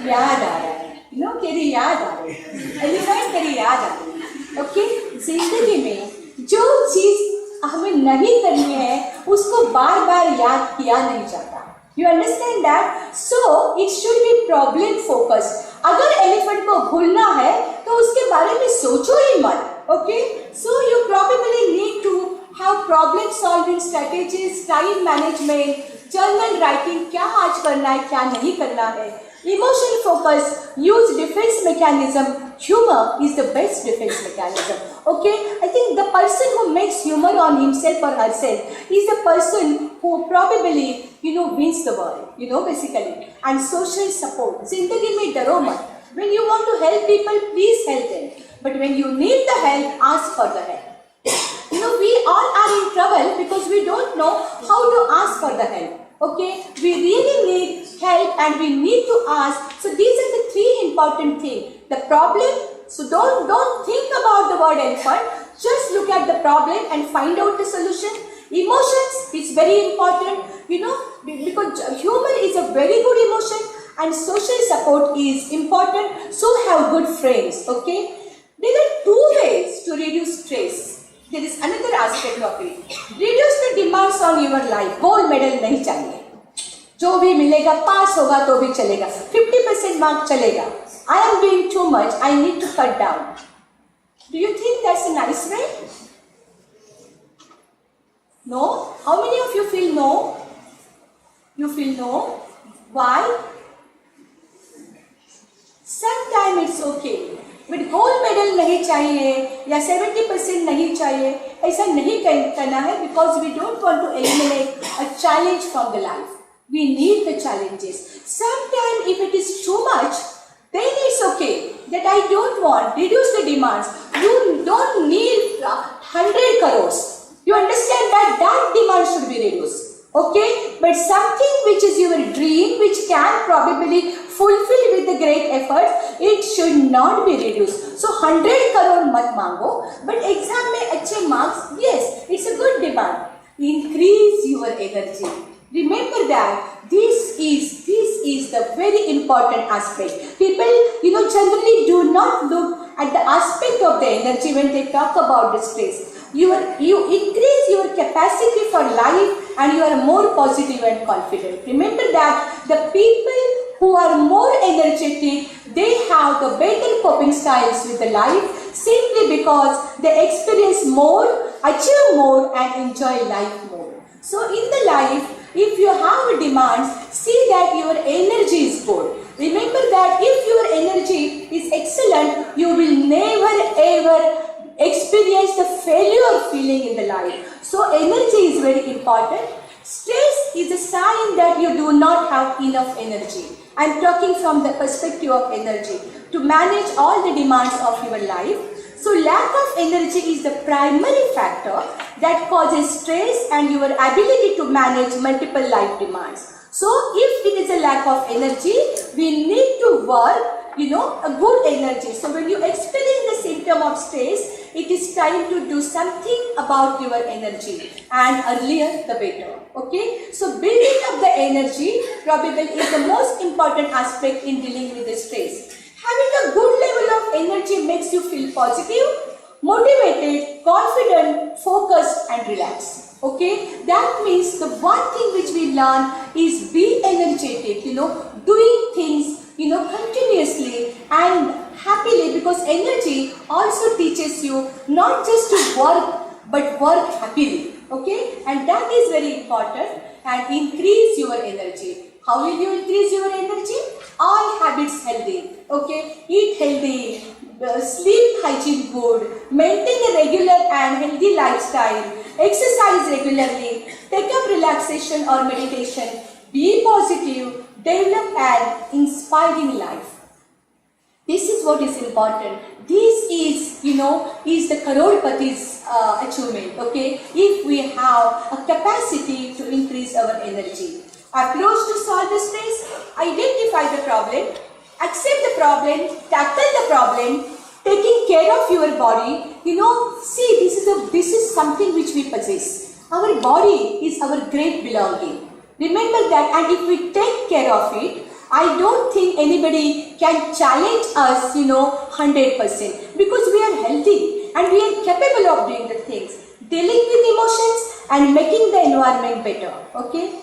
याद आ रहा है. You know, तेरी याद आ रही है. Elephant तेरी याद आ रही है. Okay? जिंदगी में जो चीज हमें नहीं करनी है उसको बार बार याद किया नहीं जाता. You understand that? So it should be problem focused. अगर एलिफेंट को भूलना है तो उसके बारे में सोचो ही मत. Okay? So you probably need to have problem solving strategies, time management, journal writing, क्या आज करना है क्या नहीं करना है. Emotion focus, use defense mechanism. Humor is the best defense mechanism. Okay, I think the person who makes humor on himself or herself is the person who probably, you know, wins the world. You know, basically. And social support. जिंदगी में डरो मत. When you want to help people, please help them. But when you need the help, ask for the help. You know, we all are in trouble because we don't know how to ask for the help. Okay, we really need help and we need to ask. So these are the 3 important things. The problem, so don't think about the word elephant. Just look at the problem and find out the solution. Emotions is very important, because humor is a very good emotion and social support is important. So have good friends, okay? There are two ways to reduce stress. There is another aspect of it. Reduce the demands on your life. Gold medal नहीं चाहिए. जो भी मिलेगा पास होगा तो भी चलेगा. 50% mark चलेगा. I am doing too much. I need to cut down. Do you think that's a nice way? No? How many of you feel no? You feel no? Why? Sometimes it's okay. But gold medal नहीं चाहिए या 70% नहीं चाहिए, ऐसा नहीं करना है, because we don't want to eliminate a challenge from the life. We need the challenges. Sometimes if it is too much, then it's okay. That I don't want. Reduce the demands. You don't need 100 crores. You understand that demand should be reduced. Okay? But something which is your dream, which can probably fulfill with the great effort, it should not be reduced. So 100 crore mat mango, but exam mein अच्छे marks, yes, it's a good demand. Increase your energy. Remember that this is the very important aspect. People, generally do not look at the aspect of the energy when they talk about the stress. You increase your capacity for life and you are more positive and confident. Remember that the people who are more energetic, they have the better coping styles with the life, simply because they experience more, achieve more and enjoy life more. So in the life, if you have demands, see that your energy is good. Remember that if your energy is excellent, you will never ever experience the failure feeling in the life. So energy is very important. Stress is a sign that you do not have enough energy. I am talking from the perspective of energy to manage all the demands of your life. So lack of energy is the primary factor that causes stress and your ability to manage multiple life demands. So if it is a lack of energy, we need to work, a good energy. So when you experience the symptom of stress, it is time to do something about your energy, and earlier the better. Okay? So building up the energy probably is the most important aspect in dealing with the stress. Having a good level of energy makes you feel positive, motivated, confident, focused and relaxed. Okay? That means the one thing which we learn is be energetic, doing things, continuously and happily, because energy also teaches you not just to work but work happily. Okay? And that is very important, and increase your energy. How will you increase your energy? All habits healthy. Okay? Eat healthy, sleep hygiene good, maintain a regular and healthy lifestyle, exercise regularly, take up relaxation or meditation, be positive, develop an inspiring life. This is what is important. This is, is the crorepati's achievement. Okay? If we have a capacity to increase our energy. Approach to solve the stress, identify the problem, accept the problem, tackle the problem, taking care of your body. See, this is something which we possess. Our body is our great belonging. Remember that, and if we take care of it, I don't think anybody can challenge us, 100%, because we are healthy and we are capable of doing the things, dealing with emotions and making the environment better. Okay?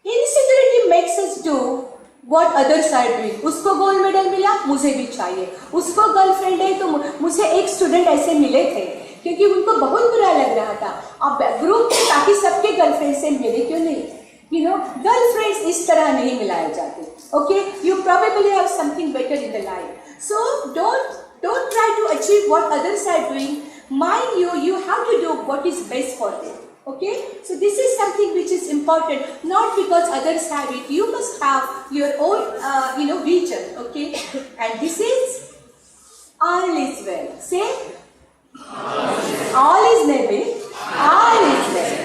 Insecurity makes us do what others are doing. उसको gold medal मिला, मुझे भी चाहिए. उसको girlfriend है तो मुझे एक स्टूडेंट ऐसे मिले थे क्योंकि उनको बहुत बुरा लग रहा था. अब ग्रुप में ताकि सबके गर्लफ्रेंड से मिले क्यों नहीं? Girlfriends इस तरह नहीं मिलाए जाते. Okay, you probably have something better in the life. So don't try to achieve what others are doing. Mind you have to do what is best for them. Okay, so this is something which is important, not because others have it. You must have your own, vision. Okay, and this is all is well. Say, all is well. All is well.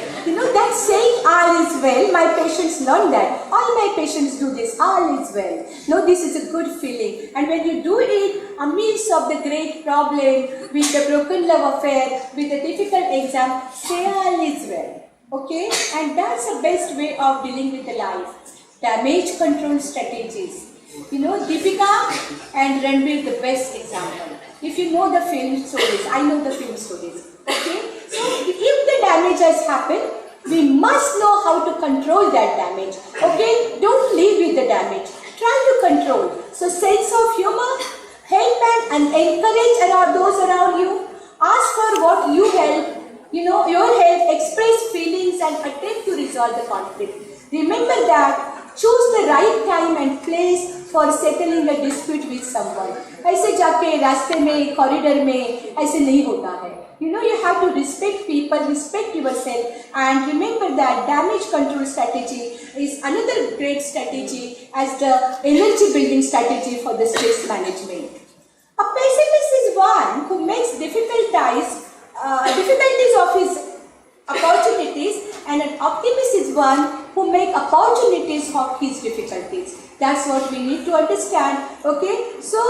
That saying all is well, my patients learn that. All my patients do this, all is well. No, this is a good feeling. And when you do it amidst of the great problem, with the broken love affair, with the difficult exam, say all is well. Okay, and that's the best way of dealing with the life. Damage control strategies. You know, Deepika and Ranbir, the best example. If you know the film stories, I know the film stories. Okay, so if the damage has happened, we must know how to control that damage. Okay, don't live with the damage. Try to control. So sense of humor, help and encourage those around you. Ask for what you help. You know, your help, express feelings and attempt to resolve the conflict. Remember that. Choose the right time and place for settling a dispute with someone. ऐसे जाके रास्ते में, corridor में ऐसे नहीं होता है. You know, you have to respect people, respect yourself, and remember that damage control strategy is another great strategy as the energy building strategy for the stress management. A pessimist is one who makes difficulties of his opportunities, and an optimist is one who makes opportunities of his difficulties. That's what we need to understand. Okay, so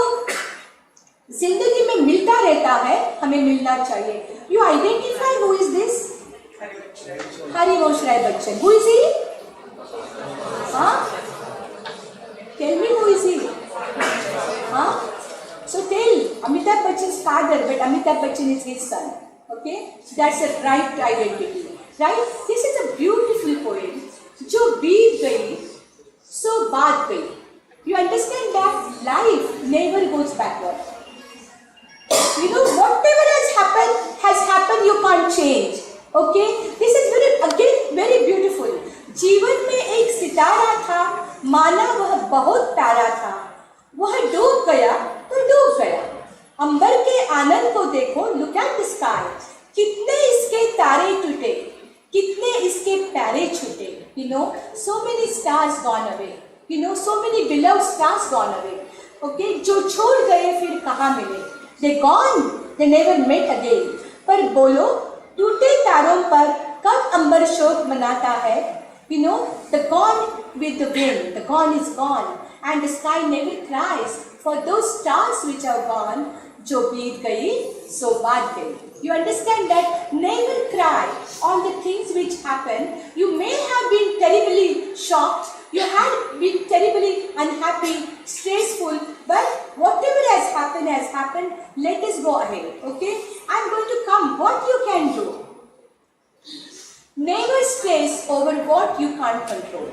जिंदगी में मिलता रहता है, हमें मिलना चाहिए. You identify who is this? Harivansh Rai Bachchan. Who is he? Huh? Tell me who is he? Huh? So tell Amitabh Bachchan's father, but Amitabh Bachchan is his son. Okay, that's a right identity. Right? This is a beautiful poem. जो बीत गई, सो बात गई. You understand that life never goes backward. You know, whatever has happened, you can't change. Okay? This is very beautiful. जीवन में एक सितारा था, माना वह बहुत प्यारा था. वह डूब गया तो डूब गया. अंबर के आनंद को देखो, look at the sky. कितने इसके तारे टूटे, कितने इसके प्यारे छूटे. You know, so many stars gone away. You know, so many beloved stars gone away. Okay, जो छोड़ गए फिर कहाँ मिले. They gone, they never met again. पर बोलो, टूटे तारों पर कब अंबर शोक मनाता है. You know, the gone with the wind, the gone is gone, and the sky never cries for those stars which are gone. जो बीत गई, सो बात गई. You understand that? Never cry on the things which happen. You may have been terribly shocked. You had been terribly unhappy, stressful. But whatever has happened. Let us go ahead. Okay? I'm going to come. What you can do? Never stress over what you can't control.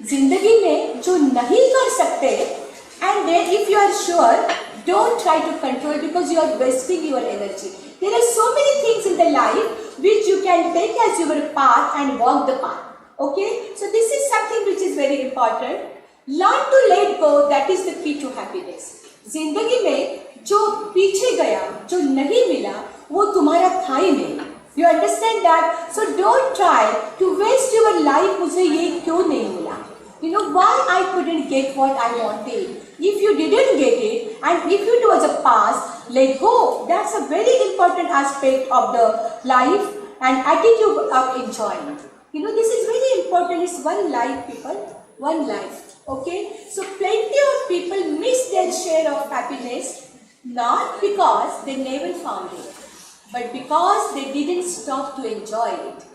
जिंदगी में जो नहीं कर सकते, and then if you are sure, don't try to control because you are wasting your energy. There are so many things in the life which you can take as your path and walk the path. Okay? So this is something which is very important. Learn to let go. That is the key to happiness. जिंदगी में जो पीछे गया, जो नहीं मिला, वो तुम्हारा था ही नहीं. You understand that? So don't try to waste your life. मुझे ये क्यों नहीं मिला? You know why I couldn't get what I wanted. If you didn't get it, and if it was a past, let go. That's a very important aspect of the life and attitude of enjoyment. You know, this is very important. It's one life, people. One life. Okay? So plenty of people miss their share of happiness, not because they never found it, but because they didn't stop to enjoy it.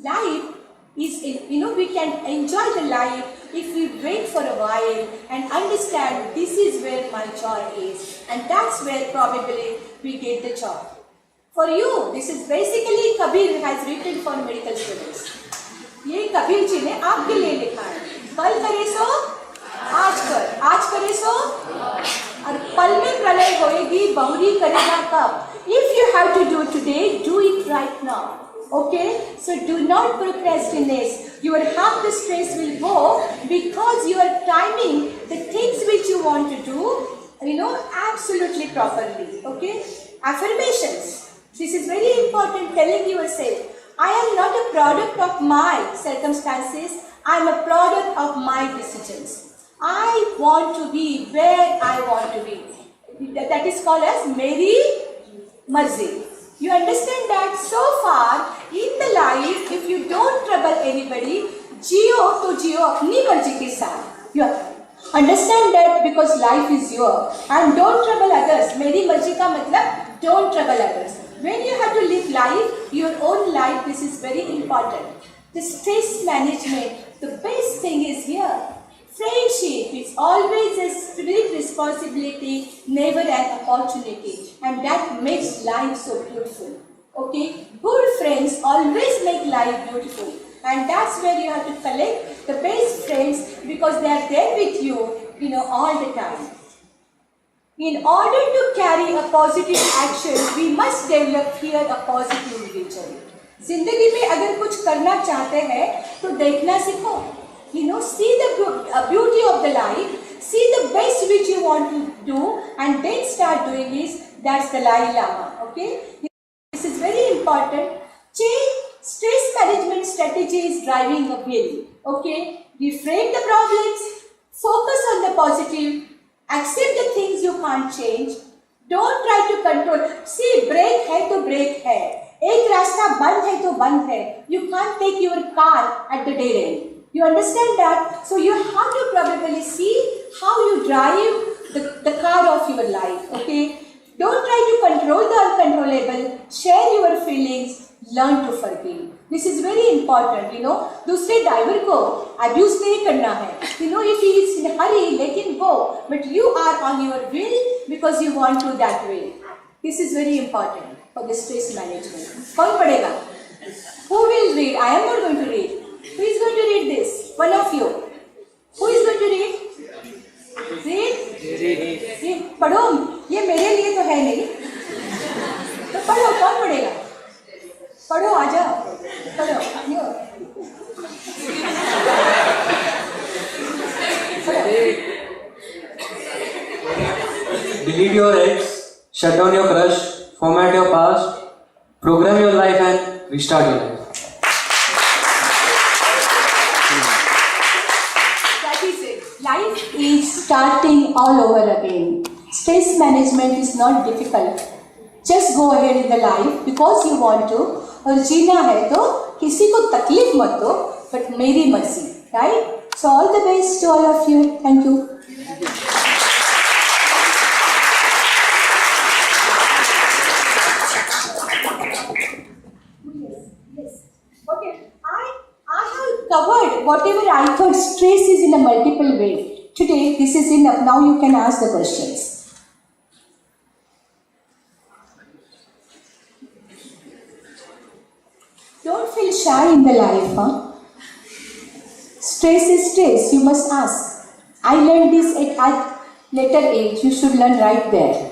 Life is, we can enjoy the life if we wait for a while and understand this is where my joy is, and that's where probably we get the joy. For you, this is basically Kabir has written for medical students. ये कबीर जी ने आपके लिए लिखा है. कल करे सो आज कर, आज करे सो और पल में प्रलय होएगी, बहुरी करेगा कब. If you have to do today, do it right now. Okay, so do not procrastinate. Your half the stress will go because you are timing the things which you want to do, absolutely properly. Okay, affirmations. This is very important. Telling yourself, I am not a product of my circumstances. I am a product of my decisions. I want to be where I want to be. That is called as Meri Marzi. You understand that so far in the life, if you don't trouble anybody, जियो तो जियो अपनी मर्जी के साथ. You understand that because life is yours and don't trouble others. मेरी मर्जी का मतलब don't trouble others. When you have to live life, your own life, this is very important. The stress management, the best thing is here. Friendship is always a spirit responsibility, never an opportunity. And that makes life so beautiful. Okay? Good friends always make life beautiful. And that's where you have to collect the best friends because they are there with you, all the time. In order to carry a positive action, we must develop here a positive vision. जिंदगी में अगर कुछ करना चाहते हैं तो देखना सीखो. See the beauty of the life, see the best which you want to do, and then start doing this. That's the Dalai Lama. Okay, this is very important. Change stress management strategy is driving a will. Okay, reframe the problems, focus on the positive, accept the things you can't change. Don't try to control. See, break है तो break है. एक रास्ता बंद है तो बंद है. You can't take your car at the dead end. You understand that? So you have to probably see how you drive the car of your life. Okay? Don't try to control the uncontrollable. Share your feelings. Learn to forgive. This is very important. दूसरे driver को abuse नहीं करना है. If he is in a hurry, let him go. But you are on your will because you want to that way. This is very important for the stress management. कौन पढ़ेगा? Who will read? I am not going to read. Who is going to read this? One of you. Who is going to read? Read? पढ़ो. ये मेरे लिए तो है नहीं. तो पढ़ो. कौन पढ़ेगा? पढ़ो. आ जाओ. पढ़ो. Delete your ex, shut down your crush, format your past, program your life and restart your life. That is it. Life is starting all over again. Stress management is not difficult. Just go ahead in the life because you want to. और जीना है तो किसी को तकलीफ मत दो, but मेरी मर्जी. Right? So all the best to all of you. Thank you. Covered whatever I thought stress is in a multiple way. Today this is enough. Now you can ask the questions. Don't feel shy in the life. Stress is stress. You must ask. I learned this at later age. You should learn right there.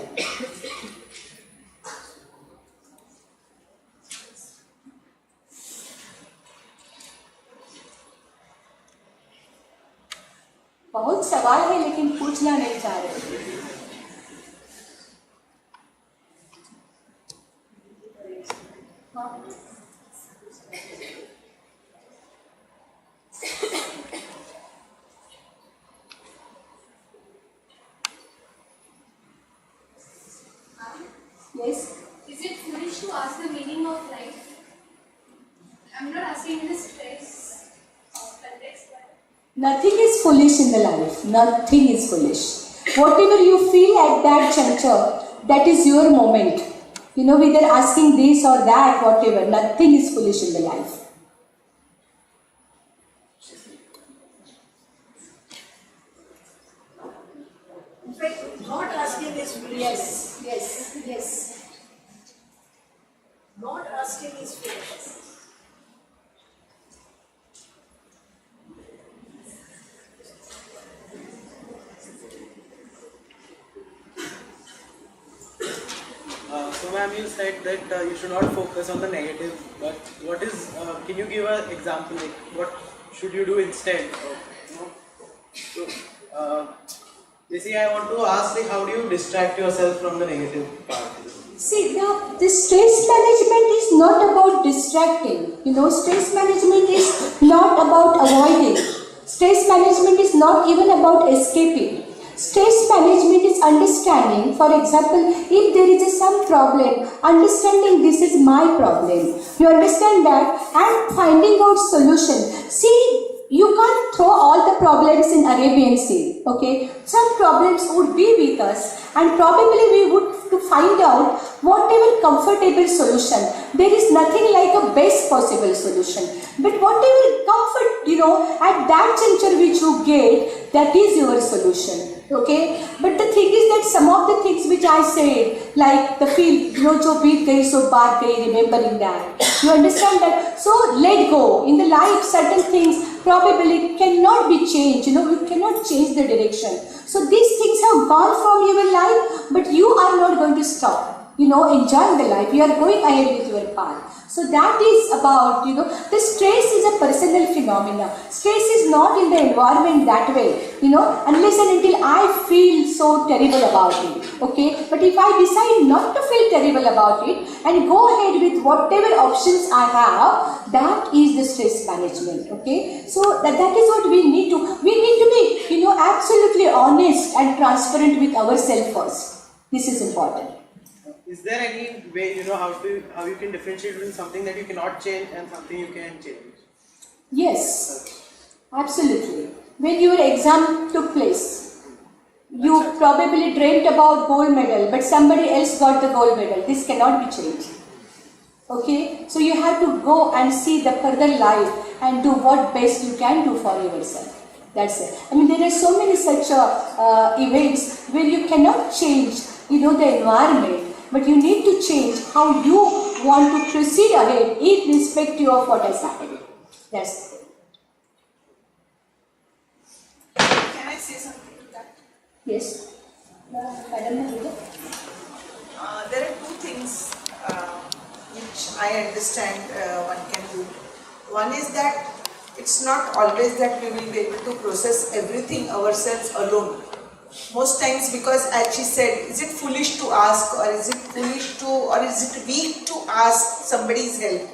बहुत सवाल है लेकिन पूछना नहीं चाह रहे. Yes. Is it foolish to ask the meaning of life? I'm not asking the stress context. Nothing is foolish in the life. Nothing is foolish. Whatever you feel at that juncture, that is your moment. Whether asking this or that, whatever, nothing is foolish in the life. In fact, not asking is foolish. Yes. Not asking is foolish. So ma'am, you said that you should not focus on the negative, but what is, can you give an example, like what should you do instead? So, basically I want to ask, like, how do you distract yourself from the negative part? See, the stress management is not about distracting. Stress management is not about avoiding. Stress management is not even about escaping. Stress management is understanding. For example, if there is some problem, understanding this is my problem. You understand that and finding out solution. See, you can't throw all the problems in Arabian Sea. Okay, some problems would be with us and probably we would to find out whatever comfortable solution. There is nothing like a best possible solution, but whatever comfort, at that juncture which you get, that is your solution. Okay, but the thing is that some of the things which I said, like the feel, jo beat gayi so baat gayi, remembering that. You understand that? So let go. In the life, certain things probably cannot be changed. You cannot change the direction. So these things have gone from your life, but you are not going to stop. Enjoying the life. You are going ahead with your path. So that is about, the stress is a personal phenomena. Stress is not in the environment that way, unless and until I feel so terrible about it, okay? But if I decide not to feel terrible about it and go ahead with whatever options I have, that is the stress management, okay? So that is what we need to be, absolutely honest and transparent with ourselves first. This is important. Is there any way, how you can differentiate between something that you cannot change and something you can change? Yes, absolutely. When your exam took place, you probably dreamt about gold medal, but somebody else got the gold medal. This cannot be changed. Okay, so you have to go and see the further life and do what best you can do for yourself. That's it. There are so many such events where you cannot change, the environment. But you need to change how you want to proceed ahead, irrespective of what has happened. That's it. Can I say something to that? Yes. Madam, There are two things which I understand one can do. One is that it's not always that we will be able to process everything ourselves alone. Most times, because as she said, is it foolish to ask, or is it weak to ask somebody's help?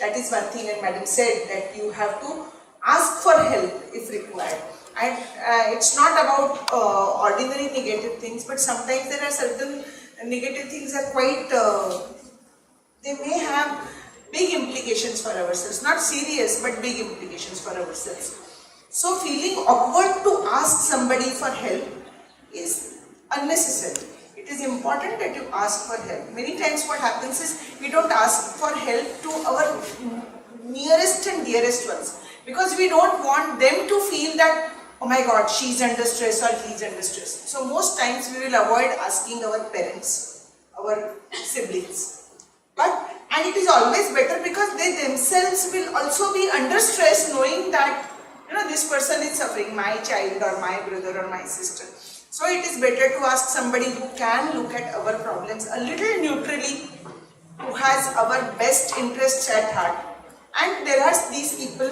That is one thing, and Madam said that you have to ask for help if required. And it's not about ordinary negative things, but sometimes there are certain negative things are quite, they may have big implications for ourselves, not serious, but big implications for ourselves. So feeling awkward to ask somebody for help is unnecessary. It is important that you ask for help. Many times what happens is we don't ask for help to our nearest and dearest ones, because we don't want them to feel that, oh my God, she's under stress or he's under stress. So most times we will avoid asking our parents, our siblings. And it is always better because they themselves will also be under stress, knowing that this person is suffering, my child or my brother or my sister. So it is better to ask somebody who can look at our problems a little neutrally, who has our best interests at heart. And there are these people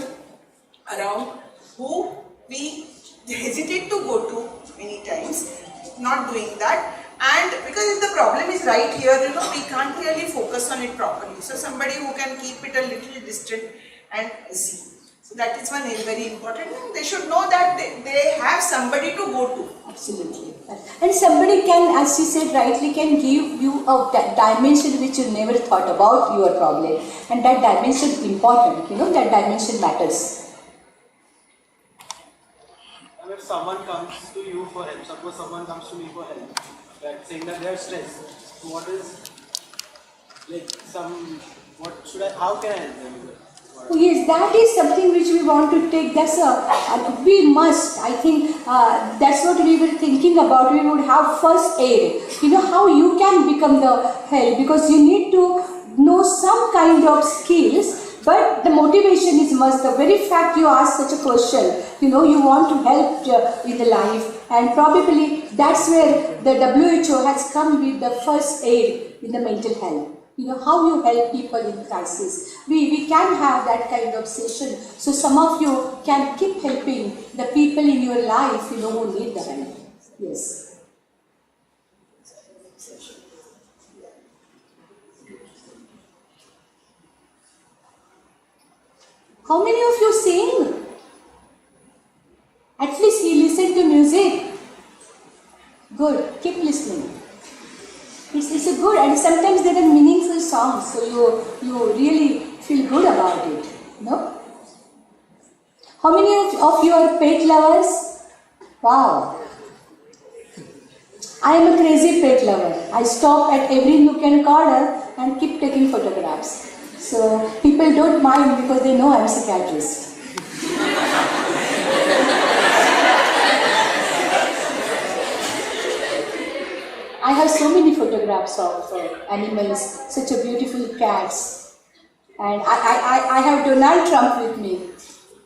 around who we hesitate to go to many times, not doing that. And because if the problem is right here, we can't really focus on it properly. So somebody who can keep it a little distant and see. So that is one very important thing. They should know that they have somebody to go to. Absolutely. And somebody can, as she said rightly, can give you a dimension which you never thought about your problem. And that dimension is important. That dimension matters. If someone comes to you for help, suppose someone comes to me for help, right, saying that they are stressed, what is, how can I help them? Yes, that is something which we want to take. We must. I think that's what we were thinking about. We would have first aid. How you can become the help, because you need to know some kind of skills, but the motivation is must. The very fact you ask such a question, you want to help in the life, and probably that's where the WHO has come with the first aid in the mental health. How you help people in crisis. We can have that kind of session. So some of you can keep helping the people in your life, who need the help. Yes. How many of you sing? At least you listen to music. Good. Keep listening. It's a good, and sometimes there are meaningful songs, so you really feel good about it. No? How many of you are pet lovers? Wow. I am a crazy pet lover. I stop at every nook and corner and keep taking photographs. So people don't mind because they know I am a psychiatrist. I have so many photographs of animals, such a beautiful cats. And I have Donald Trump with me.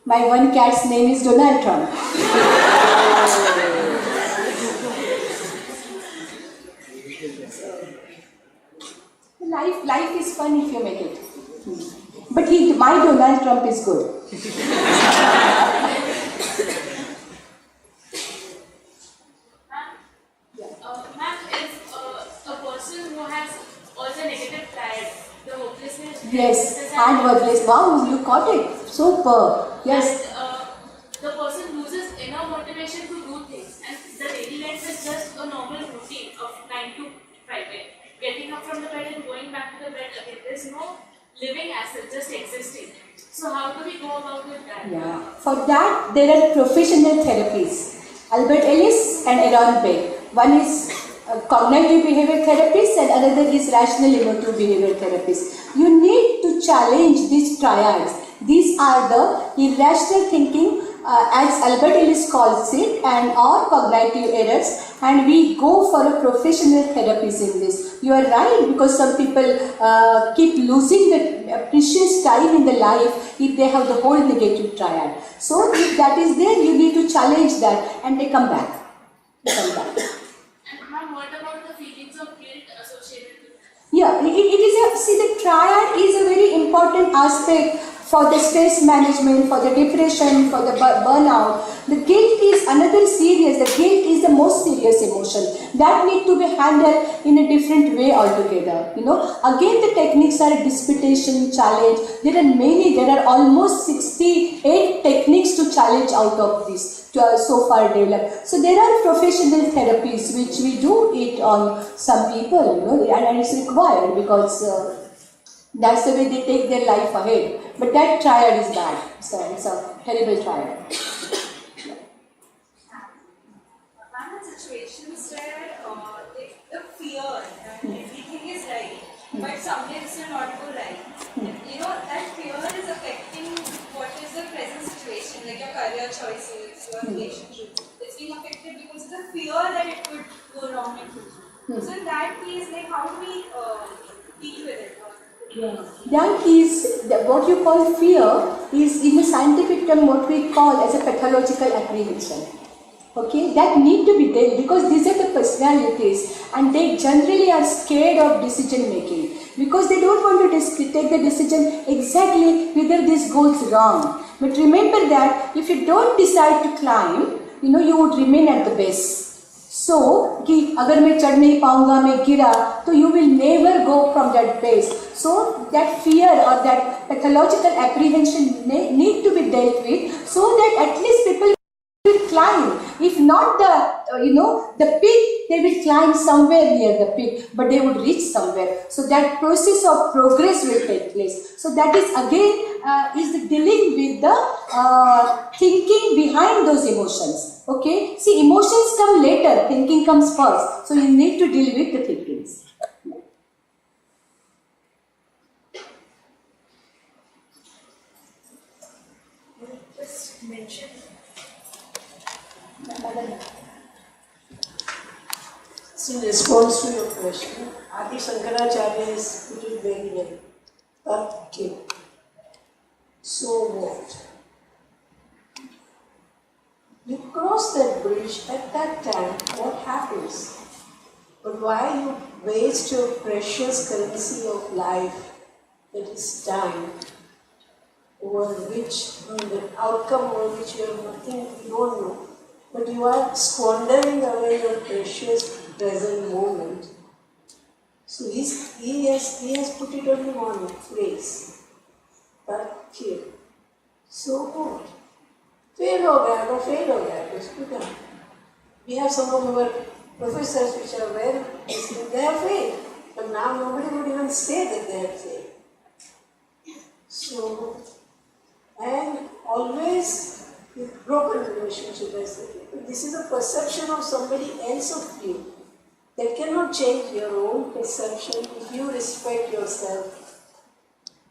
My one cat's name is Donald Trump. Life is fun if you make it. But my Donald Trump is good. Ma'am, if a person who has all the negative triad, the hopelessness, Yes, and worthless. Wow, you caught it. Super. Yes. and the person loses inner motivation to do things, and the daily life is just a normal routine of 9 to 5, getting up from the bed and going back to the bed again. There's no living asset, just existing. So how do we go about with that? Yeah. For that, there are professional therapies. Albert Ellis and Aaron Beck. One is cognitive behavior therapist and another is rational emotive behavior therapist. You need to challenge these triads. These are the irrational thinking, as Albert Ellis calls it, and or cognitive errors. And we go for a professional therapist in this. You are right, because some people keep losing the precious time in the life if they have the whole negative triad. So if that is there, you need to challenge that and they come back. And ma'am, what about the feelings of guilt associated with that? Yeah, it is a, see, the triad is a very important aspect for the stress management, for the depression, for the burnout. The guilt is another serious, the guilt is the most serious emotion. That need to be handled in a different way altogether. You know, again the techniques are disputation, challenge. There are many, there are almost 68 techniques to challenge out of this. So far developed. So there are professional therapies which we do it on some people, you know, and it's required because that's the way they take their life ahead. But that triad is bad. So it's a terrible triad. One of the situations where the fear that everything is right, but someday this will not go right. You know, that fear is affecting what is the present situation, like your career choices, your relationship. It's being affected because of the fear that it could go wrong in future. So in that case, like how do we deal with it? That is, what you call fear is in the scientific term what we call as a pathological apprehension. Okay, that need to be there because these are the personalities and they generally are scared of decision making because they don't want to take the decision exactly whether this goes wrong. But remember that if you don't decide to climb, you know, you would remain at the base. So, कि अगर मैं चढ़ नहीं पाऊंगा, मैं गिरा, तो you will never go from that base. So, that fear or that pathological apprehension need to be dealt with so that at least people will climb. If not the peak, they will climb somewhere near the peak, but they would reach somewhere. So that process of progress will take place. So that is again is dealing with the thinking behind those emotions. Okay, see, emotions come later, thinking comes first. So you need to deal with the thinkings. Just mention. In response to your question, Adi Shankaracharya has put it very well. Okay. So what? You cross that bridge at that time, what happens? But why you waste your precious currency of life, that is time, over which, the outcome over which you have nothing, you don't know. But you are squandering away your precious present moment. So he has put it only one phrase. But here. So what? Fail ho gaya, no fail ho gaya, just we have some of our professors which are well, they have failed. But now nobody would even say that they have failed. So, and always with broken relationship, I say, this is a perception of somebody else of you. That cannot change your own perception if you respect yourself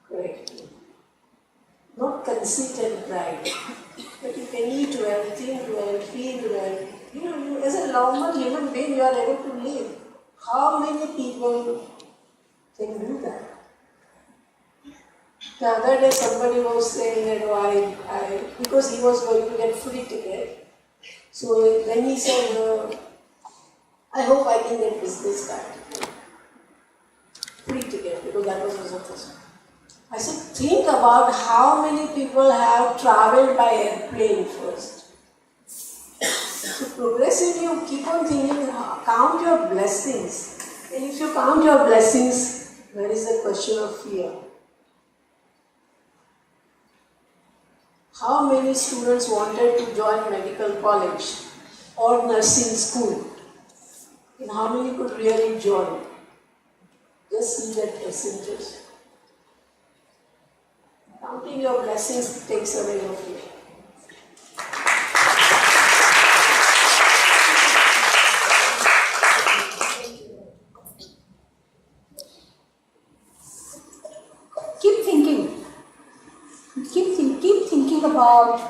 correctly. Not conceit and pride, but you can eat well, think well, feel well. You, as a normal human being, you are able to live. How many people can do that? The other day somebody was saying that because he was going to get free ticket. So then he said, I hope I can get business card. Free ticket, because that was his first. I said, think about how many people have traveled by airplane first. So progressively you keep on thinking, count your blessings. And if you count your blessings, where is the question of fear? How many students wanted to join medical college or nursing school? And how many could really join? Just see that percentage. Counting your blessings takes away your fear. Keep thinking. Keep thinking about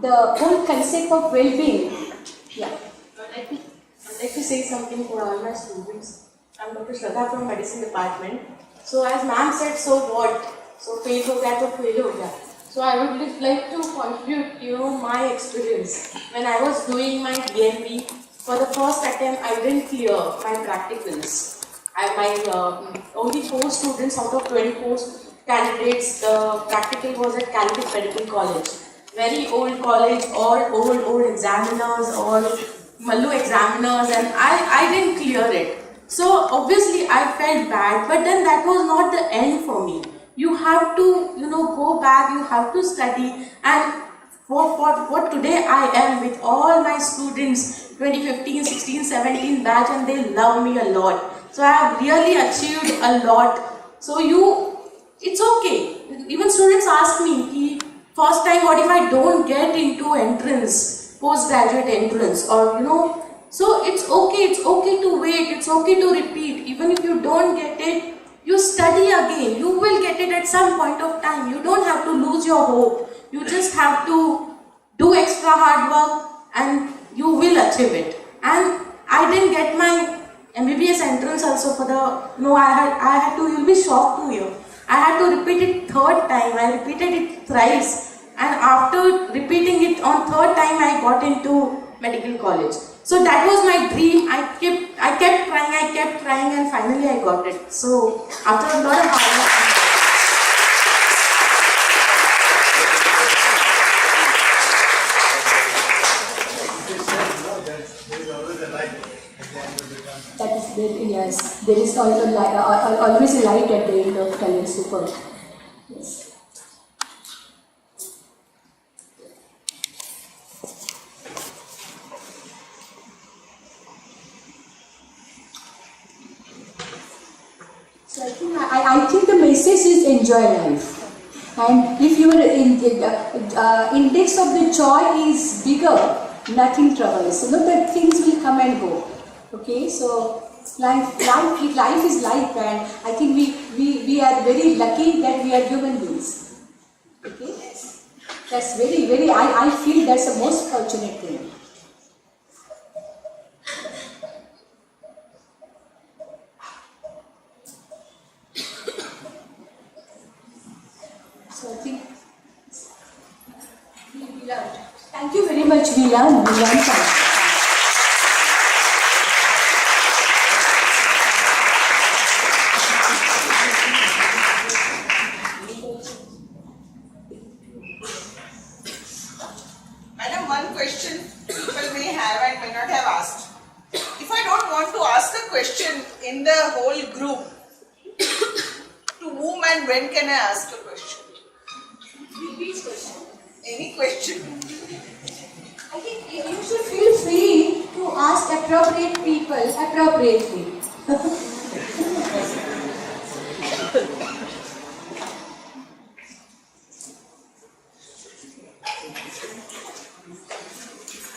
the whole concept of well-being. Yeah. I'd like to say something for all my students. I'm Dr. Shraddha from Medicine Department. So as ma'am said, so what? So fail ho gaya to fail ho gaya. So I would just like to contribute, my experience. When I was doing my DNV, for the first attempt, I didn't clear my practicals. Only 4 students out of 24 candidates, the practical was at Calicut Medical College. Very old college, all old examiners, all Mallu examiners, and I didn't clear it. So obviously I felt bad, but then that was not the end for me. You have to, go back, you have to study, and for what today I am with all my students, 2015, 16, 17 batch, and they love me a lot. So I have really achieved a lot. So it's okay. Even students ask me, first time, what if I don't get into entrance, postgraduate entrance, or so it's okay to wait, it's okay to repeat. Even if you don't get it, you study again, you will get it at some point of time. You don't have to lose your hope. You just have to do extra hard work and you will achieve it. And I didn't get my MBBS entrance also for I had to, you'll be shocked to hear. I had to repeat it 3rd time. I repeated it thrice. And after repeating it on 3rd time, I got into medical college. So that was my dream. I kept trying, and finally I got it. So after a lot of hard work. That is there, yes. There is always a light at the end of tunnel. Super. Yes. So I think the message is enjoy life. And if your index of the joy is bigger, nothing troubles. So that things will come and go. Okay, so life is life, and I think we are very lucky that we are human beings. Okay, that's very I feel that's the most fortunate thing. So I think we learned. Thank you very much. We learned something. Madam, one question people may have and may not have asked. If I don't want to ask a question in the whole group, to whom and when can I ask a question? Which question? Any question. I think you should feel free to ask appropriate people appropriately.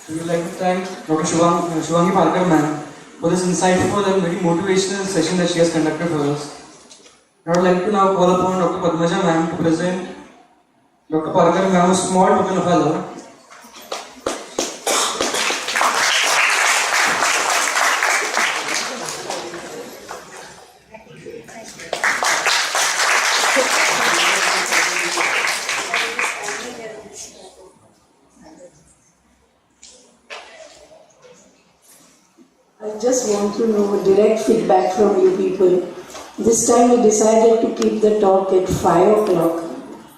We would like to thank Dr. R.PARKAR ma'am for this insightful and very motivational session that she has conducted for us. I would like to now call upon Dr. Padmaja ma'am to present Dr. Parkar ma'am a small token of our love. I just want to know direct feedback from you people. This time we decided to keep the talk at 5 o'clock,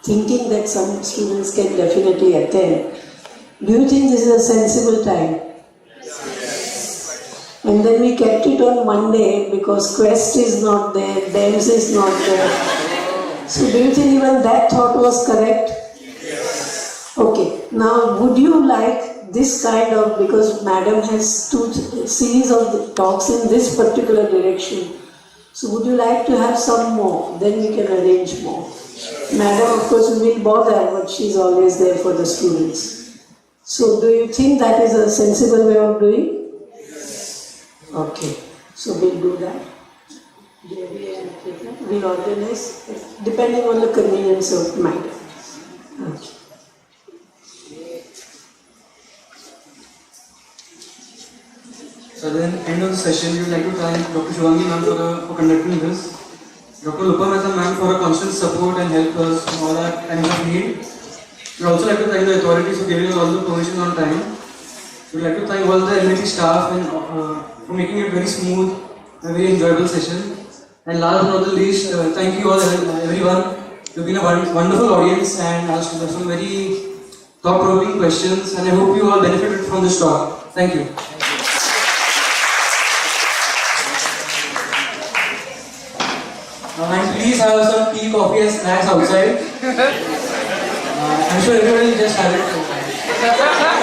thinking that some students can definitely attend. Do you think this is a sensible time? Yes. And then we kept it on Monday because Quest is not there, DEMS is not there. So do you think even that thought was correct? Yes. Okay, now would you like this kind of, because Madam has two series of talks in this particular direction. So would you like to have some more? Then we can arrange more. Madam, of course, will bother, but she's always there for the students. So do you think that is a sensible way of doing? Yes. Okay, so we'll do that. We'll organize, depending on the convenience of Madam. Okay. So at the end of the session, we would like to thank Dr. Shubhangi ma'am for conducting this, Dr. Lupameta ma'am for her constant support and help us in all our times of need. We would also like to thank the authorities for giving us all the permission on time. We would like to thank all the MIT staff and for making it very smooth and very enjoyable session. And last but not the least, thank you all everyone. You've been a wonderful audience and asked some very thought-provoking questions, and I hope you all benefited from this talk. Thank you. And please have some tea, coffee and snacks outside. I'm sure everybody just had it.